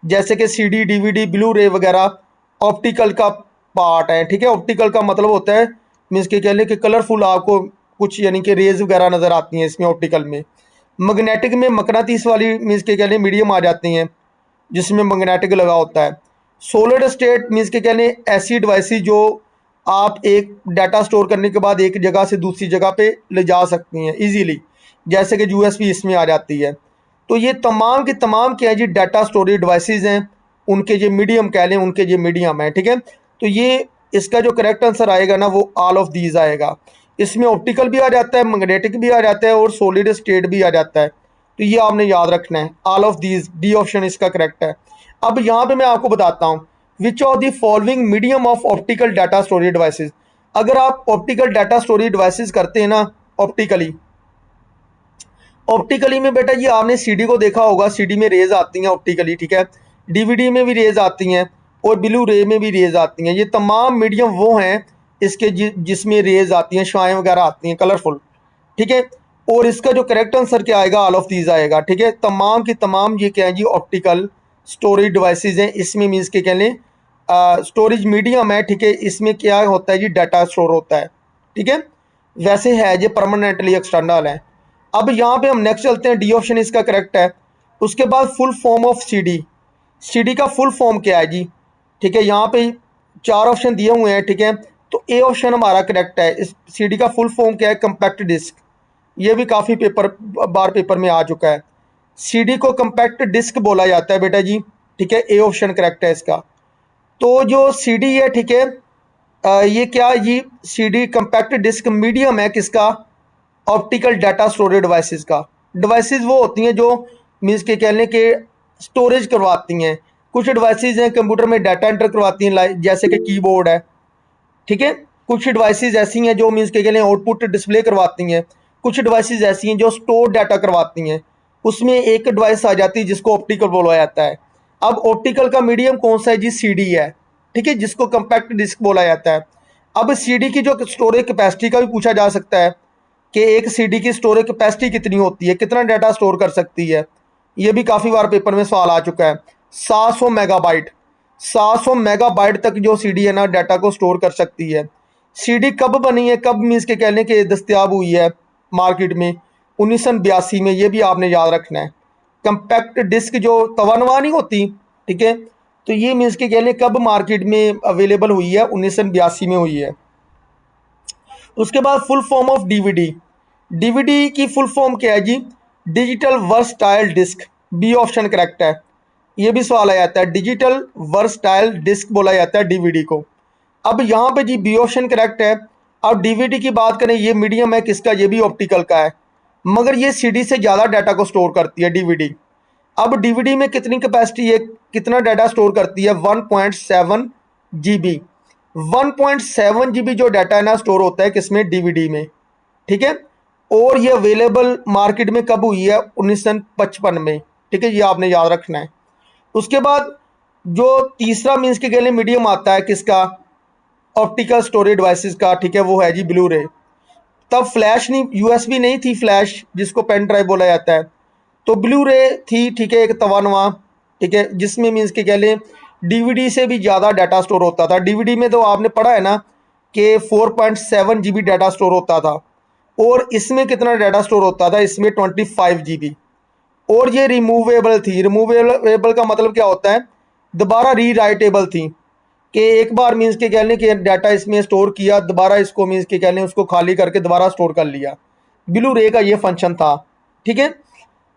जैसे कि सीडी डीवीडी ब्लू रे वगैरह ऑप्टिकल का पार्ट है। ठीक है, ऑप्टिकल का मतलब होता है मीन्स के कह लें कि कलरफुल आपको कुछ यानी कि रेज वगैरह नज़र आती हैं इसमें ऑप्टिकल में। मैग्नेटिक में मकनातीस वाली मीन्स के कह लें मीडियम आ जाती हैं, जिसमें मैग्नेटिक लगा होता है। सॉलिड स्टेट मीन्स के कह लें ऐसी डिवाइसेस जो आप एक डाटा स्टोर करने के बाद एक जगह से दूसरी जगह पे ले जा सकती हैं इजीली, जैसे कि यूएसबी इसमें आ जाती है। तो ये तमाम के तमाम क्या है जी, डाटा स्टोरेज डिवाइसेस हैं, उनके ये मीडियम कह लें, उनके ये मीडियम है। ठीक है, तो ये इसका जो करेक्ट आंसर आएगा ना वो ऑल ऑफ दीज आएगा। इसमें ऑप्टिकल भी आ जाता है, मैग्नेटिक भी आ जाता है, और सॉलिड स्टेट भी आ जाता है। तो ये आपने याद रखना है, all of these, D option इसका करेक्ट है। अब यहाँ पे मैं आपको बताता हूँ, विच of the following medium of optical data storage devices. अगर आप ऑप्टिकल डाटा स्टोरेज डिवाइसेस करते हैं ना ऑप्टिकली में बेटा जी आपने सीडी को देखा होगा, सीडी में रेज आती हैं ऑप्टिकली, ठीक है, डीवीडी में भी रेज आती हैं, और ब्लू रे में भी रेज आती हैं। ये तमाम मीडियम वो हैं इसके जिसमें रेज आती हैं, शाएँ वगैरह आती हैं कलरफुल। ठीक है, और इसका जो करेक्ट आंसर क्या आएगा, ऑल ऑफ दीज आएगा। ठीक है, तमाम की तमाम ये क्या है जी, ऑप्टिकल स्टोरेज डिवाइसेस हैं। इसमें मीन्स के कह लें स्टोरेज मीडियम है, ठीक है, इसमें क्या होता है जी, डाटा स्टोर होता है। ठीक है, वैसे है ये परमानेंटली एक्सटर्नल है। अब यहाँ पे हम नेक्स्ट चलते हैं, डी ऑप्शन इसका करेक्ट है। उसके बाद full form of CD, CD का फुल फॉर्म क्या है जी। ठीक है, यहाँ पे चार ऑप्शन दिए हुए हैं, ठीक है, तो ए ऑप्शन हमारा करेक्ट है। इस सीडी का फुल फॉर्म क्या है, कंपैक्ट डिस्क। ये भी काफ़ी पेपर में आ चुका है। सीडी को कंपैक्ट डिस्क बोला जाता है बेटा जी। ठीक है, ए ऑप्शन करेक्ट है इसका। तो जो सीडी है, ठीक है, ये क्या ये सीडी कंपैक्ट डिस्क मीडियम है किसका, ऑप्टिकल डाटा स्टोरेज डिवाइसेस का। डिवाइसेस वो होती हैं जो मीन्स के कहने के स्टोरेज करवाती हैं। कुछ डिवाइसेस हैं कंप्यूटर में डाटा एंटर करवाती हैं, जैसे कि कीबोर्ड है। ठीक है, कुछ डिवाइसेस ऐसी हैं जो मीन्स के कहने आउटपुट डिस्प्ले करवाती हैं। कुछ डिवाइसेस ऐसी हैं जो स्टोर डाटा करवाती हैं। उसमें एक डिवाइस आ जाती है जिसको ऑप्टिकल बोला जाता है। अब ऑप्टिकल का मीडियम कौन सा है जी, सीडी है। ठीक है, जिसको कंपैक्ट डिस्क बोला जाता है। अब सीडी की जो स्टोरेज कैपेसिटी का भी पूछा जा सकता है, कि एक सीडी की स्टोरेज कैपेसिटी कितनी होती है, कितना डाटा स्टोर कर सकती है। ये भी काफ़ी बार पेपर में सवाल आ चुका है। 700 मेगाबाइट, 700 मेगाबाइट तक जो सीडी है ना डाटा को स्टोर कर सकती है। सीडी कब बनी है, कब मीन्स के कहने के दस्तियाब हुई है मार्केट में, 1982 में, ये भी आपने याद रखना है। कंपैक्ट डिस्क जो तवानवा नहीं होती, ठीक है, तो ये मीन्स के कहने कब मार्केट में अवेलेबल हुई है, 1982 में हुई है। उसके बाद full form of DVD. DVD की फुल फॉर्म क्या है जी, digital versatile disc. B option correct है। ये भी सवाल आ जाता है, डिजिटल वर्सटाइल डिस्क बोला जाता है डीवीडी को। अब यहाँ पे जी बी ऑप्शन करेक्ट है। अब डीवीडी की बात करें, ये मीडियम है किसका, ये भी ऑप्टिकल का है, मगर ये सीडी से ज़्यादा डाटा को स्टोर करती है डीवीडी। अब डीवीडी में कितनी कैपेसिटी है, कितना डाटा स्टोर करती है, 1.7 जीबी। 1.7 जीबी जो डाटा है ना स्टोर होता है किसमें, डीवीडी में, ठीक है। और ये अवेलेबल मार्केट में कब हुई है, 1955 में, ठीक है, ये आपने याद रखना है। उसके बाद जो तीसरा मीन्स के लिए मीडियम आता है किसका, ऑप्टिकल स्टोरेज डिवाइसेस का, ठीक है, वो है जी ब्लू रे। तब फ्लैश नहीं, यूएसबी नहीं थी फ्लैश जिसको पेन ड्राइव बोला जाता है, तो ब्लू रे थी, ठीक है, एक तवानवा, ठीक है, जिसमें मीन्स के कह लें डीवीडी से भी ज़्यादा डाटा स्टोर होता था। डीवीडी में तो आपने पढ़ा है ना कि 4.7 जीबी डाटा स्टोर होता था, और इसमें कितना डाटा स्टोर होता था, इसमें 25 जीबी। और ये रिमूवेबल थी। रिमूवेबल का मतलब क्या होता है, दोबारा री राइटेबल थी, कि एक बार मीन्स के कह लें कि डाटा इसमें स्टोर किया, दोबारा इसको मीन्स के कह लें उसको खाली करके दोबारा स्टोर कर लिया। ब्लू रे का ये फंक्शन था, ठीक है।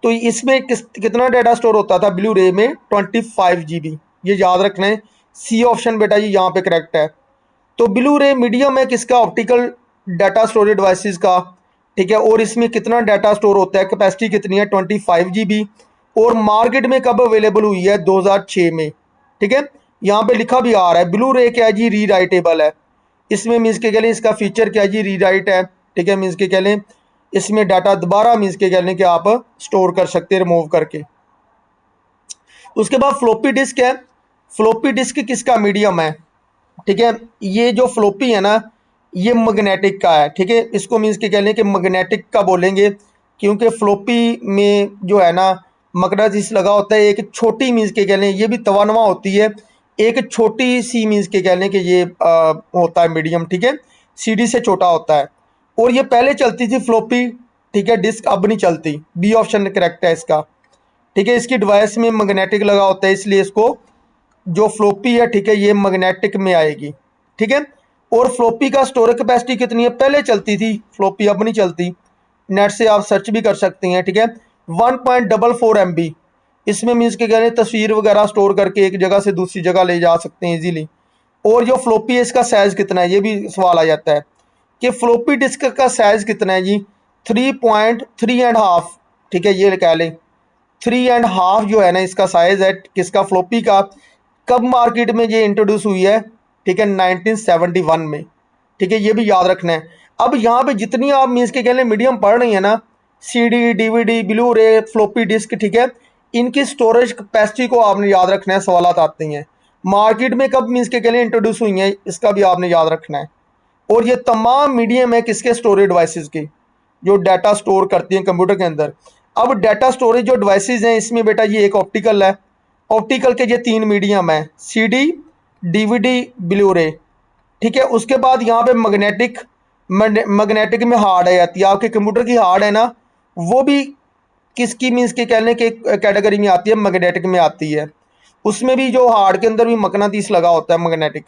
तो इसमें कितना डाटा स्टोर होता था ब्लू रे में, 25 जीबी। ये याद रखना है। सी ऑप्शन बेटा जी यहाँ पे करेक्ट है। तो ब्लू रे मीडियम है किसका, ऑप्टिकल डाटा स्टोरेज डिवाइसेस का, ठीक है। और इसमें कितना डाटा स्टोर होता है, कैपेसिटी कितनी है, 25 जीबी। और मार्केट में कब अवेलेबल हुई है, 2006 में, ठीक है। यहाँ पे लिखा भी आ रहा है ब्लू रे क्या है जी, री राइटेबल है। इसमें मीन्स के कह लें इसका फीचर क्या है जी, री राइट है, ठीक है। मीन्स के कह लें इसमें डाटा दोबारा मीन्स के कह लें कि आप स्टोर कर सकते हैं रिमूव करके। उसके बाद फ्लोपी डिस्क है। फ्लोपी डिस्क किसका मीडियम है, ठीक है। ये जो फ्लोपी है ना, ये मैग्नेटिक का है, ठीक है। इसको मीन्स के कह लें कि मैग्नेटिक का बोलेंगे, क्योंकि फ्लोपी में जो है ना मकनातीस लगा होता है। एक छोटी मीन्स के कह लें ये भी तवानवा होती है, एक छोटी सी मीन्स के कह लें कि ये होता है मीडियम, ठीक है, सीडी से छोटा होता है। और ये पहले चलती थी फ्लोपी, ठीक है, डिस्क अब नहीं चलती। बी ऑप्शन करेक्ट है इसका, ठीक है। इसकी डिवाइस में मैग्नेटिक लगा होता है, इसलिए इसको जो फ्लोपी है, ठीक है, ये मैग्नेटिक में आएगी, ठीक है। और फ्लोपी का स्टोरेज कैपेसिटी कितनी है, पहले चलती थी फ्लोपी, अब नहीं चलती। नेट से आप सर्च भी कर सकते हैं, ठीक है। 1.44 MB। इसमें मीन्स के कह रहे हैं तस्वीर वगैरह स्टोर करके एक जगह से दूसरी जगह ले जा सकते हैं इजीली। और जो फ्लोपी है इसका साइज़ कितना है, ये भी सवाल आ जाता है कि फ्लोपी डिस्क का साइज़ कितना है जी, 3.3.5, ठीक है, ये कह लें 3.5 जो है ना इसका साइज़ है किसका, फ्लोपी का। कब मार्केट में ये इंट्रोड्यूस हुई है, ठीक है, 1971 में, ठीक है, ये भी याद रखना है। अब यहाँ पे जितनी आप मीन्स के कह लें मीडियम पढ़ रही है ना, सीडी, डीवीडी, ब्लू रे, फ्लोपी डिस्क, ठीक है, इनकी स्टोरेज कैपेसिटी को आपने याद रखना है, सवाल आते हैं। मार्केट में कब मीन्स के कह लें इंट्रोड्यूस हुई हैं, इसका भी आपने याद रखना है। और ये तमाम मीडियम है किसके, स्टोरेज डिवाइसेस की, जो डाटा स्टोर करती हैं कंप्यूटर के अंदर। अब डाटा स्टोरेज जो डिवाइसेस हैं इसमें बेटा ये एक ऑप्टिकल है। ऑप्टिकल के ये 3 मीडियम है, सीडी, डीवीडी, ब्लू रे, ठीक है। उसके बाद यहाँ पे मैग्नेटिक, मैग्नेटिक में हार्ड है जाती है, आपके कंप्यूटर की हार्ड है ना, वो भी किसकी मीन्स के कहने के कैटेगरी में आती है, मैग्नेटिक में आती है। उसमें भी जो हार्ड के अंदर भी मकनातीस लगा होता है मैग्नेटिक।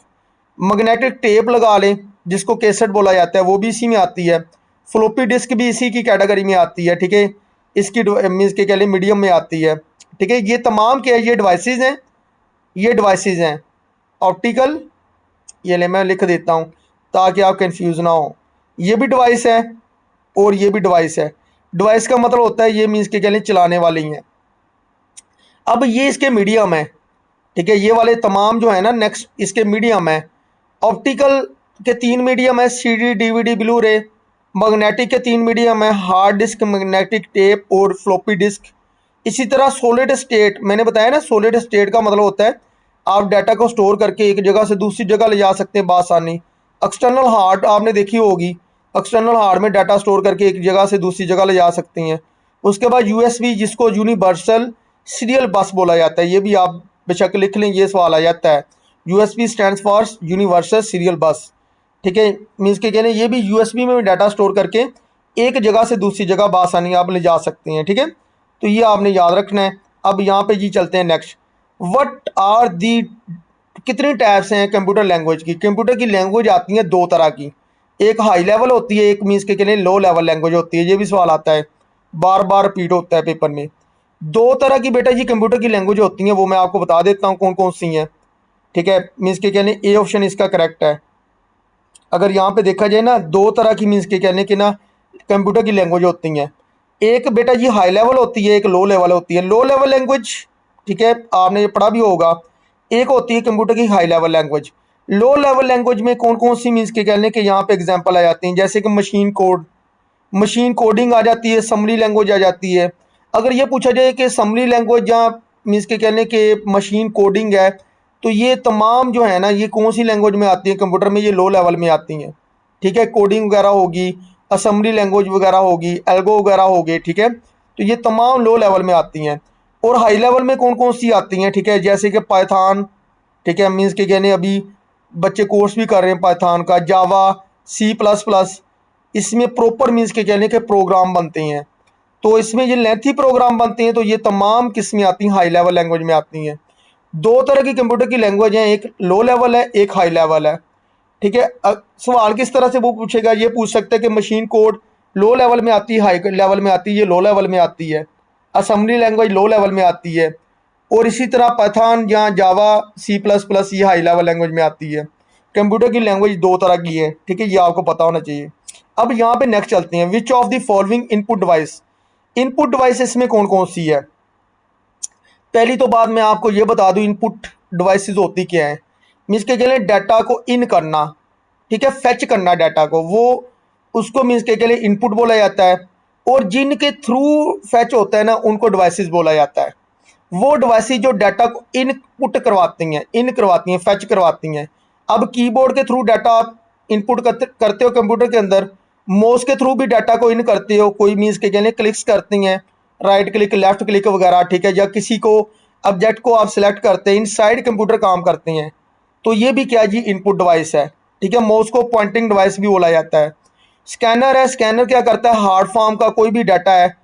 मैग्नेटिक टेप लगा लें जिसको कैसेट बोला जाता है, वो भी इसी में आती है। फ्लोपी डिस्क भी इसी की कैटेगरी में आती है, ठीक है, इसकी मीन्स के कह लें मीडियम में आती है, ठीक है। ये तमाम क्या है, ये डिवाइसेस हैं, ये डिवाइसेस हैं ऑप्टिकल। ये ले मैं लिख देता हूँ ताकि आप कंफ्यूज ना हो। ये भी डिवाइस है और ये भी डिवाइस है। डिवाइस का मतलब होता है ये मीन्स के कह लें चलाने वाली हैं। अब ये इसके मीडियम है, ठीक है, ये वाले तमाम जो है ना नेक्स्ट इसके मीडियम है। ऑप्टिकल के 3 मीडियम है, सीडी, डीवीडी, ब्लू रे। मैग्नेटिक के 3 मीडियम है, हार्ड डिस्क, मैग्नेटिक टेप और फ्लॉपी डिस्क। इसी तरह सॉलिड स्टेट, मैंने बताया ना, सॉलिड स्टेट का मतलब होता है आप डाटा को स्टोर करके एक जगह से दूसरी जगह ले जा सकते हैं बासानी। एक्सटर्नल हार्ड आपने देखी होगी, एक्सटर्नल हार्ड में डाटा स्टोर करके एक जगह से दूसरी जगह ले जा सकती हैं। उसके बाद यूएसबी, जिसको यूनिवर्सल सीरियल बस बोला जाता है, ये भी आप बेशक लिख लें, ये सवाल आ जाता है। USB stands for universal serial बस, ठीक है। मीन्स के कहने ये भी यूएसबी में भी डाटा स्टोर करके एक जगह से दूसरी जगह बआसानी आप ले जा सकते हैं, ठीक है। तो ये आपने याद रखना है। अब यहाँ पे जी चलते हैं नेक्स्ट। व्हाट आर दी, कितनी टाइप्स हैं कंप्यूटर लैंग्वेज की। कंप्यूटर की लैंग्वेज आती है दो तरह की, एक हाई लेवल होती है, एक मीन्स के कहने लो लेवल लैंग्वेज होती है। ये भी सवाल आता है, बार बार रिपीट होता है पेपर में। दो तरह की बेटा जी कंप्यूटर की लैंग्वेज होती हैं, वो मैं आपको बता देता हूँ कौन कौन सी हैं, ठीक है। मीन्स के कहने ए ऑप्शन इसका करेक्ट है। अगर यहाँ पे देखा जाए ना, दो तरह की मीन्स के कहने की ना कंप्यूटर की लैंग्वेज होती हैं। एक बेटा जी हाई लेवल होती है, एक लो लेवल होती है। लो लेवल लैंग्वेज, ठीक है, आपने ये पढ़ा भी होगा। एक होती है कंप्यूटर की high level language. Low level language में कौन कौन सी मीन्स के कहने के यहाँ पे एग्जांपल आ जाती हैं, जैसे कि मशीन कोड, मशीन कोडिंग आ जाती है, असम्बली लैंग्वेज आ जाती है। अगर ये पूछा जाए कि असम्बली लैंग्वेज या मीन्स के कहने के मशीन कोडिंग है, तो ये तमाम जो है ना, ये कौन सी लैंग्वेज में आती है कंप्यूटर में, ये लो लेवल में आती हैं, ठीक है। कोडिंग वगैरह होगी, असम्बली लैंग्वेज वगैरह होगी, एल्गो वगैरह होगी, ठीक है। तो ये तमाम लो लेवल में आती हैं। और हाई लेवल में कौन कौन सी आती हैं, ठीक है, जैसे कि पाइथन, ठीक है, मीन्स के कहने अभी बच्चे कोर्स भी कर रहे हैं पाइथन का, जावा, C++, इसमें प्रॉपर मीन्स के कहने के प्रोग्राम बनते हैं। तो इसमें ये लेंथी प्रोग्राम बनते हैं, तो ये तमाम किस्में आती हैं, हाई लेवल लैंग्वेज में आती हैं। दो तरह की कंप्यूटर की लैंग्वेज हैं, एक लो लेवल है, एक हाई लेवल है, ठीक है। सवाल किस तरह से वो पूछेगा, ये पूछ सकते हैं कि मशीन कोड लो लेवल में आती है, हाई लेवल में आती है, ये लो लेवल में आती है। असम्बली लैंग्वेज लो लेवल में आती है। और इसी तरह पाइथन या जावा, C++, ये हाई लेवल लैंग्वेज में आती है। कंप्यूटर की लैंग्वेज दो तरह की है, ठीक है, ये आपको पता होना चाहिए। अब यहाँ पे नेक्स्ट चलते हैं। विच of the following input device, input device इसमें कौन कौन सी है। पहली तो बात मैं आपको ये बता दूं, इनपुट डिवाइसेस होती क्या है। मीन्स के लिए डाटा को इन करना, ठीक है, फेच करना डाटा को, वो उसको मीन्स के लिए इनपुट बोला जाता है। और जिनके थ्रू फेच होता है ना, उनको डिवाइसेस बोला जाता है। वो डिवाइसेस जो डाटा को इनपुट करवाती हैं, इन करवाती हैं, फेच करवाती हैं। अब कीबोर्ड के थ्रू डाटा आप इनपुट करते हो कंप्यूटर के अंदर, माउस के थ्रू भी डाटा को इन करते हो, कोई मीन्स के कहने क्लिक्स करती हैं, राइट क्लिक, लेफ्ट क्लिक वगैरह, ठीक है, या किसी को ऑब्जेक्ट को आप सिलेक्ट करते हैं, इनसाइड कंप्यूटर काम करते हैं। तो ये भी क्या जी, इनपुट डिवाइस है, ठीक है। माउस को पॉइंटिंग डिवाइस भी बोला जाता है। स्कैनर है, स्कैनर क्या करता है, हार्ड फॉर्म का कोई भी डाटा है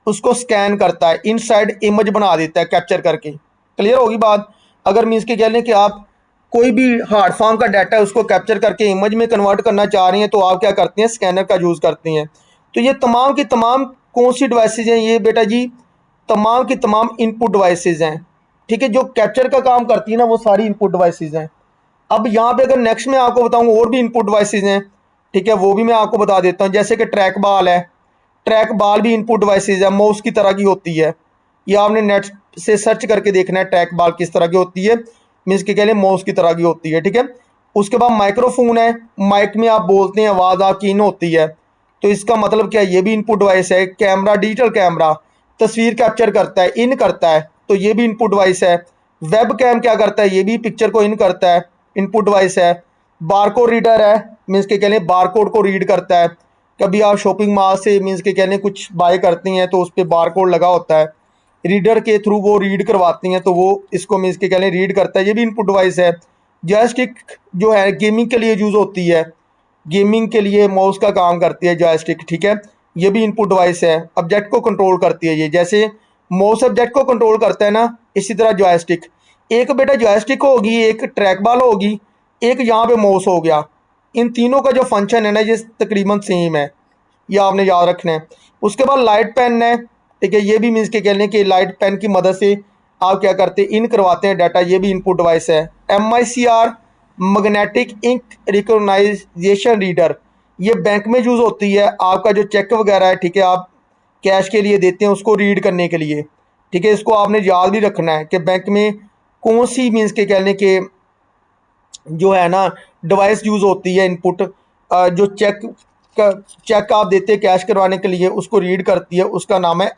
उसको स्कैन करता है, इनसाइड इमेज बना देता है कैप्चर करके। क्लियर होगी बात। अगर मीन्स के कह लें कि आप कोई भी हार्ड फॉर्म का डाटा है उसको कैप्चर करके इमेज में कन्वर्ट करना चाह रही हैं, तो आप क्या करते हैं, स्कैनर का यूज़ करती हैं। तो ये तमाम की तमाम कौन सी डिवाइसेज हैं, ये बेटा जी तमाम की तमाम इनपुट डिवाइसेज हैं, ठीक है। जो कैप्चर का काम करती है ना, वो सारी इनपुट डिवाइसेज हैं। अब यहाँ पे अगर नेक्स्ट में आपको बताऊँ और भी इनपुट डिवाइसेज हैं, ठीक है, वो भी मैं आपको बता देता हूँ। जैसे कि ट्रैक बॉल है, ट्रैक बॉल भी इनपुट डिवाइसेज है, माउस की तरह की होती है। ये आपने नेट से सर्च करके देखना है ट्रैक बॉल किस तरह की होती है, मीन्स के कह लें माउस की तरह की होती है, ठीक है। उसके बाद माइक्रोफोन है, माइक में आप बोलते हैं, आवाज़ आपकी इन होती है, तो इसका मतलब क्या है, ये भी इनपुट डिवाइस है। कैमरा, डिजिटल कैमरा तस्वीर कैप्चर करता है, इन करता है, तो ये भी इनपुट डिवाइस है। वेब कैम क्या करता है, ये भी पिक्चर को इन करता है, इनपुट डिवाइस है। बारकोड रीडर है, मीन्स के कह लें बारकोड को रीड करता है। कभी आप शॉपिंग मॉल से मीन्स के कहने कुछ बाय करती हैं, तो उस पर बारकोड लगा होता है, रीडर के थ्रू वो रीड करवाती हैं, तो वो इसको मीन्स के कहने रीड करता है, ये भी इनपुट डिवाइस है। जॉयस्टिक जो है गेमिंग के लिए यूज़ होती है, गेमिंग के लिए माउस का काम करती है जॉयस्टिक, ठीक है, ये भी इनपुट डिवाइस है। ऑब्जेक्ट को कंट्रोल करती है, ये जैसे माउस ऑब्जेक्ट को कंट्रोल करता है ना, इसी तरह जॉयस्टिक। एक बेटा जॉयस्टिक होगी, एक ट्रैक बॉल होगी, एक यहाँ पे माउस हो गया। इन तीनों का जो फंक्शन है ना, ये तकरीबन सेम है, ये आपने याद रखना है। उसके बाद लाइट पेन है, ठीक है, ये भी मीन्स के कह लें कि लाइट पेन की मदद से आप क्या करते हैं, इन करवाते हैं डाटा, ये भी इनपुट डिवाइस है। MICR magnetic ink recognition reader, ये बैंक में यूज़ होती है, आपका जो चेक वगैरह है, ठीक है, आप कैश के लिए देते हैं उसको रीड करने के लिए, ठीक है। इसको आपने याद भी रखना है कि बैंक में कौन सी मीन्स के कह लें कि जो है ना डिवाइस यूज़ होती है, इनपुट जो चेक आप देते हैं कैश करवाने के लिए, उसको रीड करती है, उसका नाम है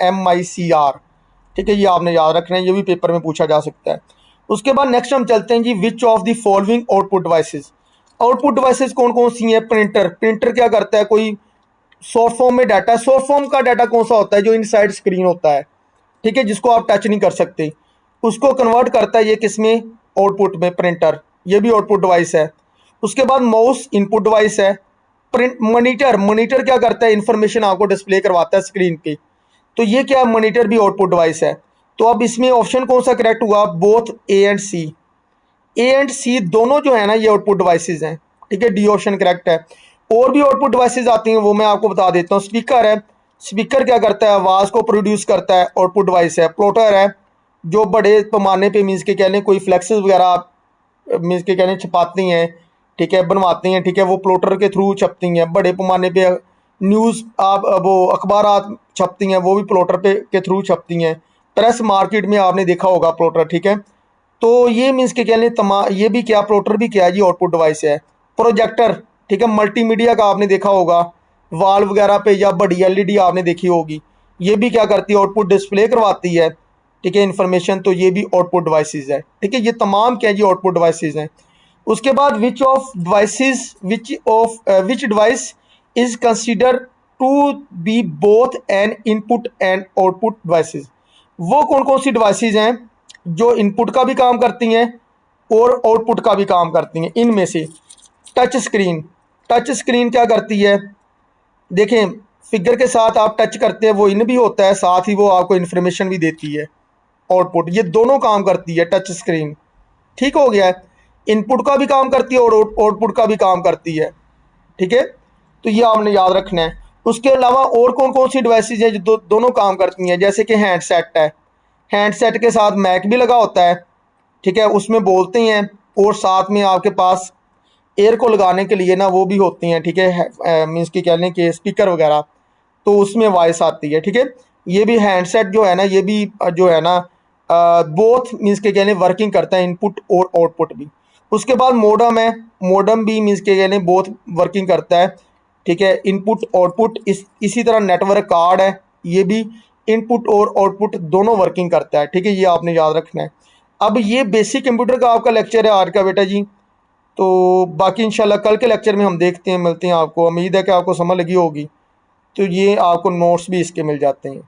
MICR, ठीक है, ये आपने याद रखना है, ये भी पेपर में पूछा जा सकता है। उसके बाद नेक्स्ट हम चलते हैं जी, which of the following output devices. Output devices कौन कौन सी हैं? प्रिंटर, प्रिंटर क्या करता है? कोई सॉफ्ट फॉर्म में डाटा, सॉफ्ट फॉर्म का डाटा कौन सा होता है? जो इनसाइड स्क्रीन होता है, ठीक है, जिसको आप टच नहीं कर सकते, उसको कन्वर्ट करता है ये किसमें? आउटपुट में, प्रिंटर, ये भी आउटपुट डिवाइस है। उसके बाद माउस इनपुट डिवाइस है। प्रिंट मॉनिटर, मॉनिटर क्या करता है? इंफॉर्मेशन आपको डिस्प्ले करवाता है स्क्रीन पे, तो ये क्या, मॉनिटर भी आउटपुट डिवाइस है। तो अब इसमें ऑप्शन कौन सा करेक्ट हुआ? Both A and C, A and C दोनों जो है ना ये आउटपुट डिवाइसेस हैं, ठीक है, डी ऑप्शन करेक्ट है। और भी आउटपुट डिवाइसेस आती हैं, वो मैं आपको बता देता हूँ। स्पीकर है, स्पीकर क्या करता है? आवाज़ को प्रोड्यूस करता है, आउटपुट डिवाइस है। प्लॉटर है, जो बड़े पैमाने पे मीन्स के कह लें कोई फ्लेक्सेस वगैरह मीन्स के कह लें छपाती हैं, ठीक है, बनवाती हैं, ठीक है, वो प्लॉटर के थ्रू छपती हैं। बड़े पैमाने पे न्यूज़ आप वो अखबार छपती हैं, वो भी प्लॉटर पे के थ्रू छपती हैं। प्रेस मार्केट में आपने देखा होगा प्लॉटर, ठीक है। तो ये मीन्स के कह लें ये भी क्या, प्लॉटर भी क्या, ये आउटपुट डिवाइस है। प्रोजेक्टर, ठीक है, मल्टीमीडिया का आपने देखा होगा, वॉल वगैरह पे या बड़ी एलईडी आपने देखी होगी, ये भी क्या करती है? आउटपुट डिस्प्ले करवाती है, ठीक है, इन्फॉर्मेशन। तो ये भी आउटपुट डिवाइसेस है, ठीक है, ये तमाम क्या, ये आउटपुट डिवाइसेस हैं। उसके बाद which device is consider to be both an input and output devices? वो कौन कौन सी डिवाइसेस हैं जो इनपुट का भी काम करती हैं और आउटपुट का भी काम करती हैं? इनमें से टच स्क्रीन, टच स्क्रीन क्या करती है? देखें, फिगर के साथ आप टच करते हैं, वो इन भी होता है, साथ ही वो आपको इन्फॉर्मेशन भी देती है, आउटपुट। ये दोनों काम करती है टच स्क्रीन, ठीक हो गया है। इनपुट का भी काम करती है और आउटपुट का भी काम करती है, ठीक है, तो ये आपने याद रखना है। उसके अलावा और कौन कौन सी डिवाइसेज हैं जो दोनों काम करती हैं? जैसे कि हैंडसेट है, हैंडसेट के साथ मैक भी लगा होता है, ठीक है, उसमें बोलते हैं, और साथ में आपके पास एयर को लगाने के लिए ना वो भी होती हैं, ठीक है, मीन्स की कह लें कि स्पीकर वगैरह, तो उसमें वॉइस आती है, ठीक है। ये भी हैंडसेट जो है ना, ये भी जो है ना बोथ मीन्स के कह लें वर्किंग करता है, इनपुट और आउटपुट भी। उसके बाद मोडम है, मोडम भी मीन्स के कह लें बोथ वर्किंग करता है, ठीक है, इनपुट आउटपुट। इसी तरह नेटवर्क कार्ड है, ये भी इनपुट और आउटपुट दोनों वर्किंग करता है, ठीक है, ये आपने याद रखना है। अब ये बेसिक कंप्यूटर का आपका लेक्चर है आज का बेटा जी। तो बाकी इंशाल्लाह कल के लेक्चर में हम देखते हैं, मिलते हैं आपको। उम्मीद है कि आपको समझ लगी होगी, तो ये आपको नोट्स भी इसके मिल जाते हैं।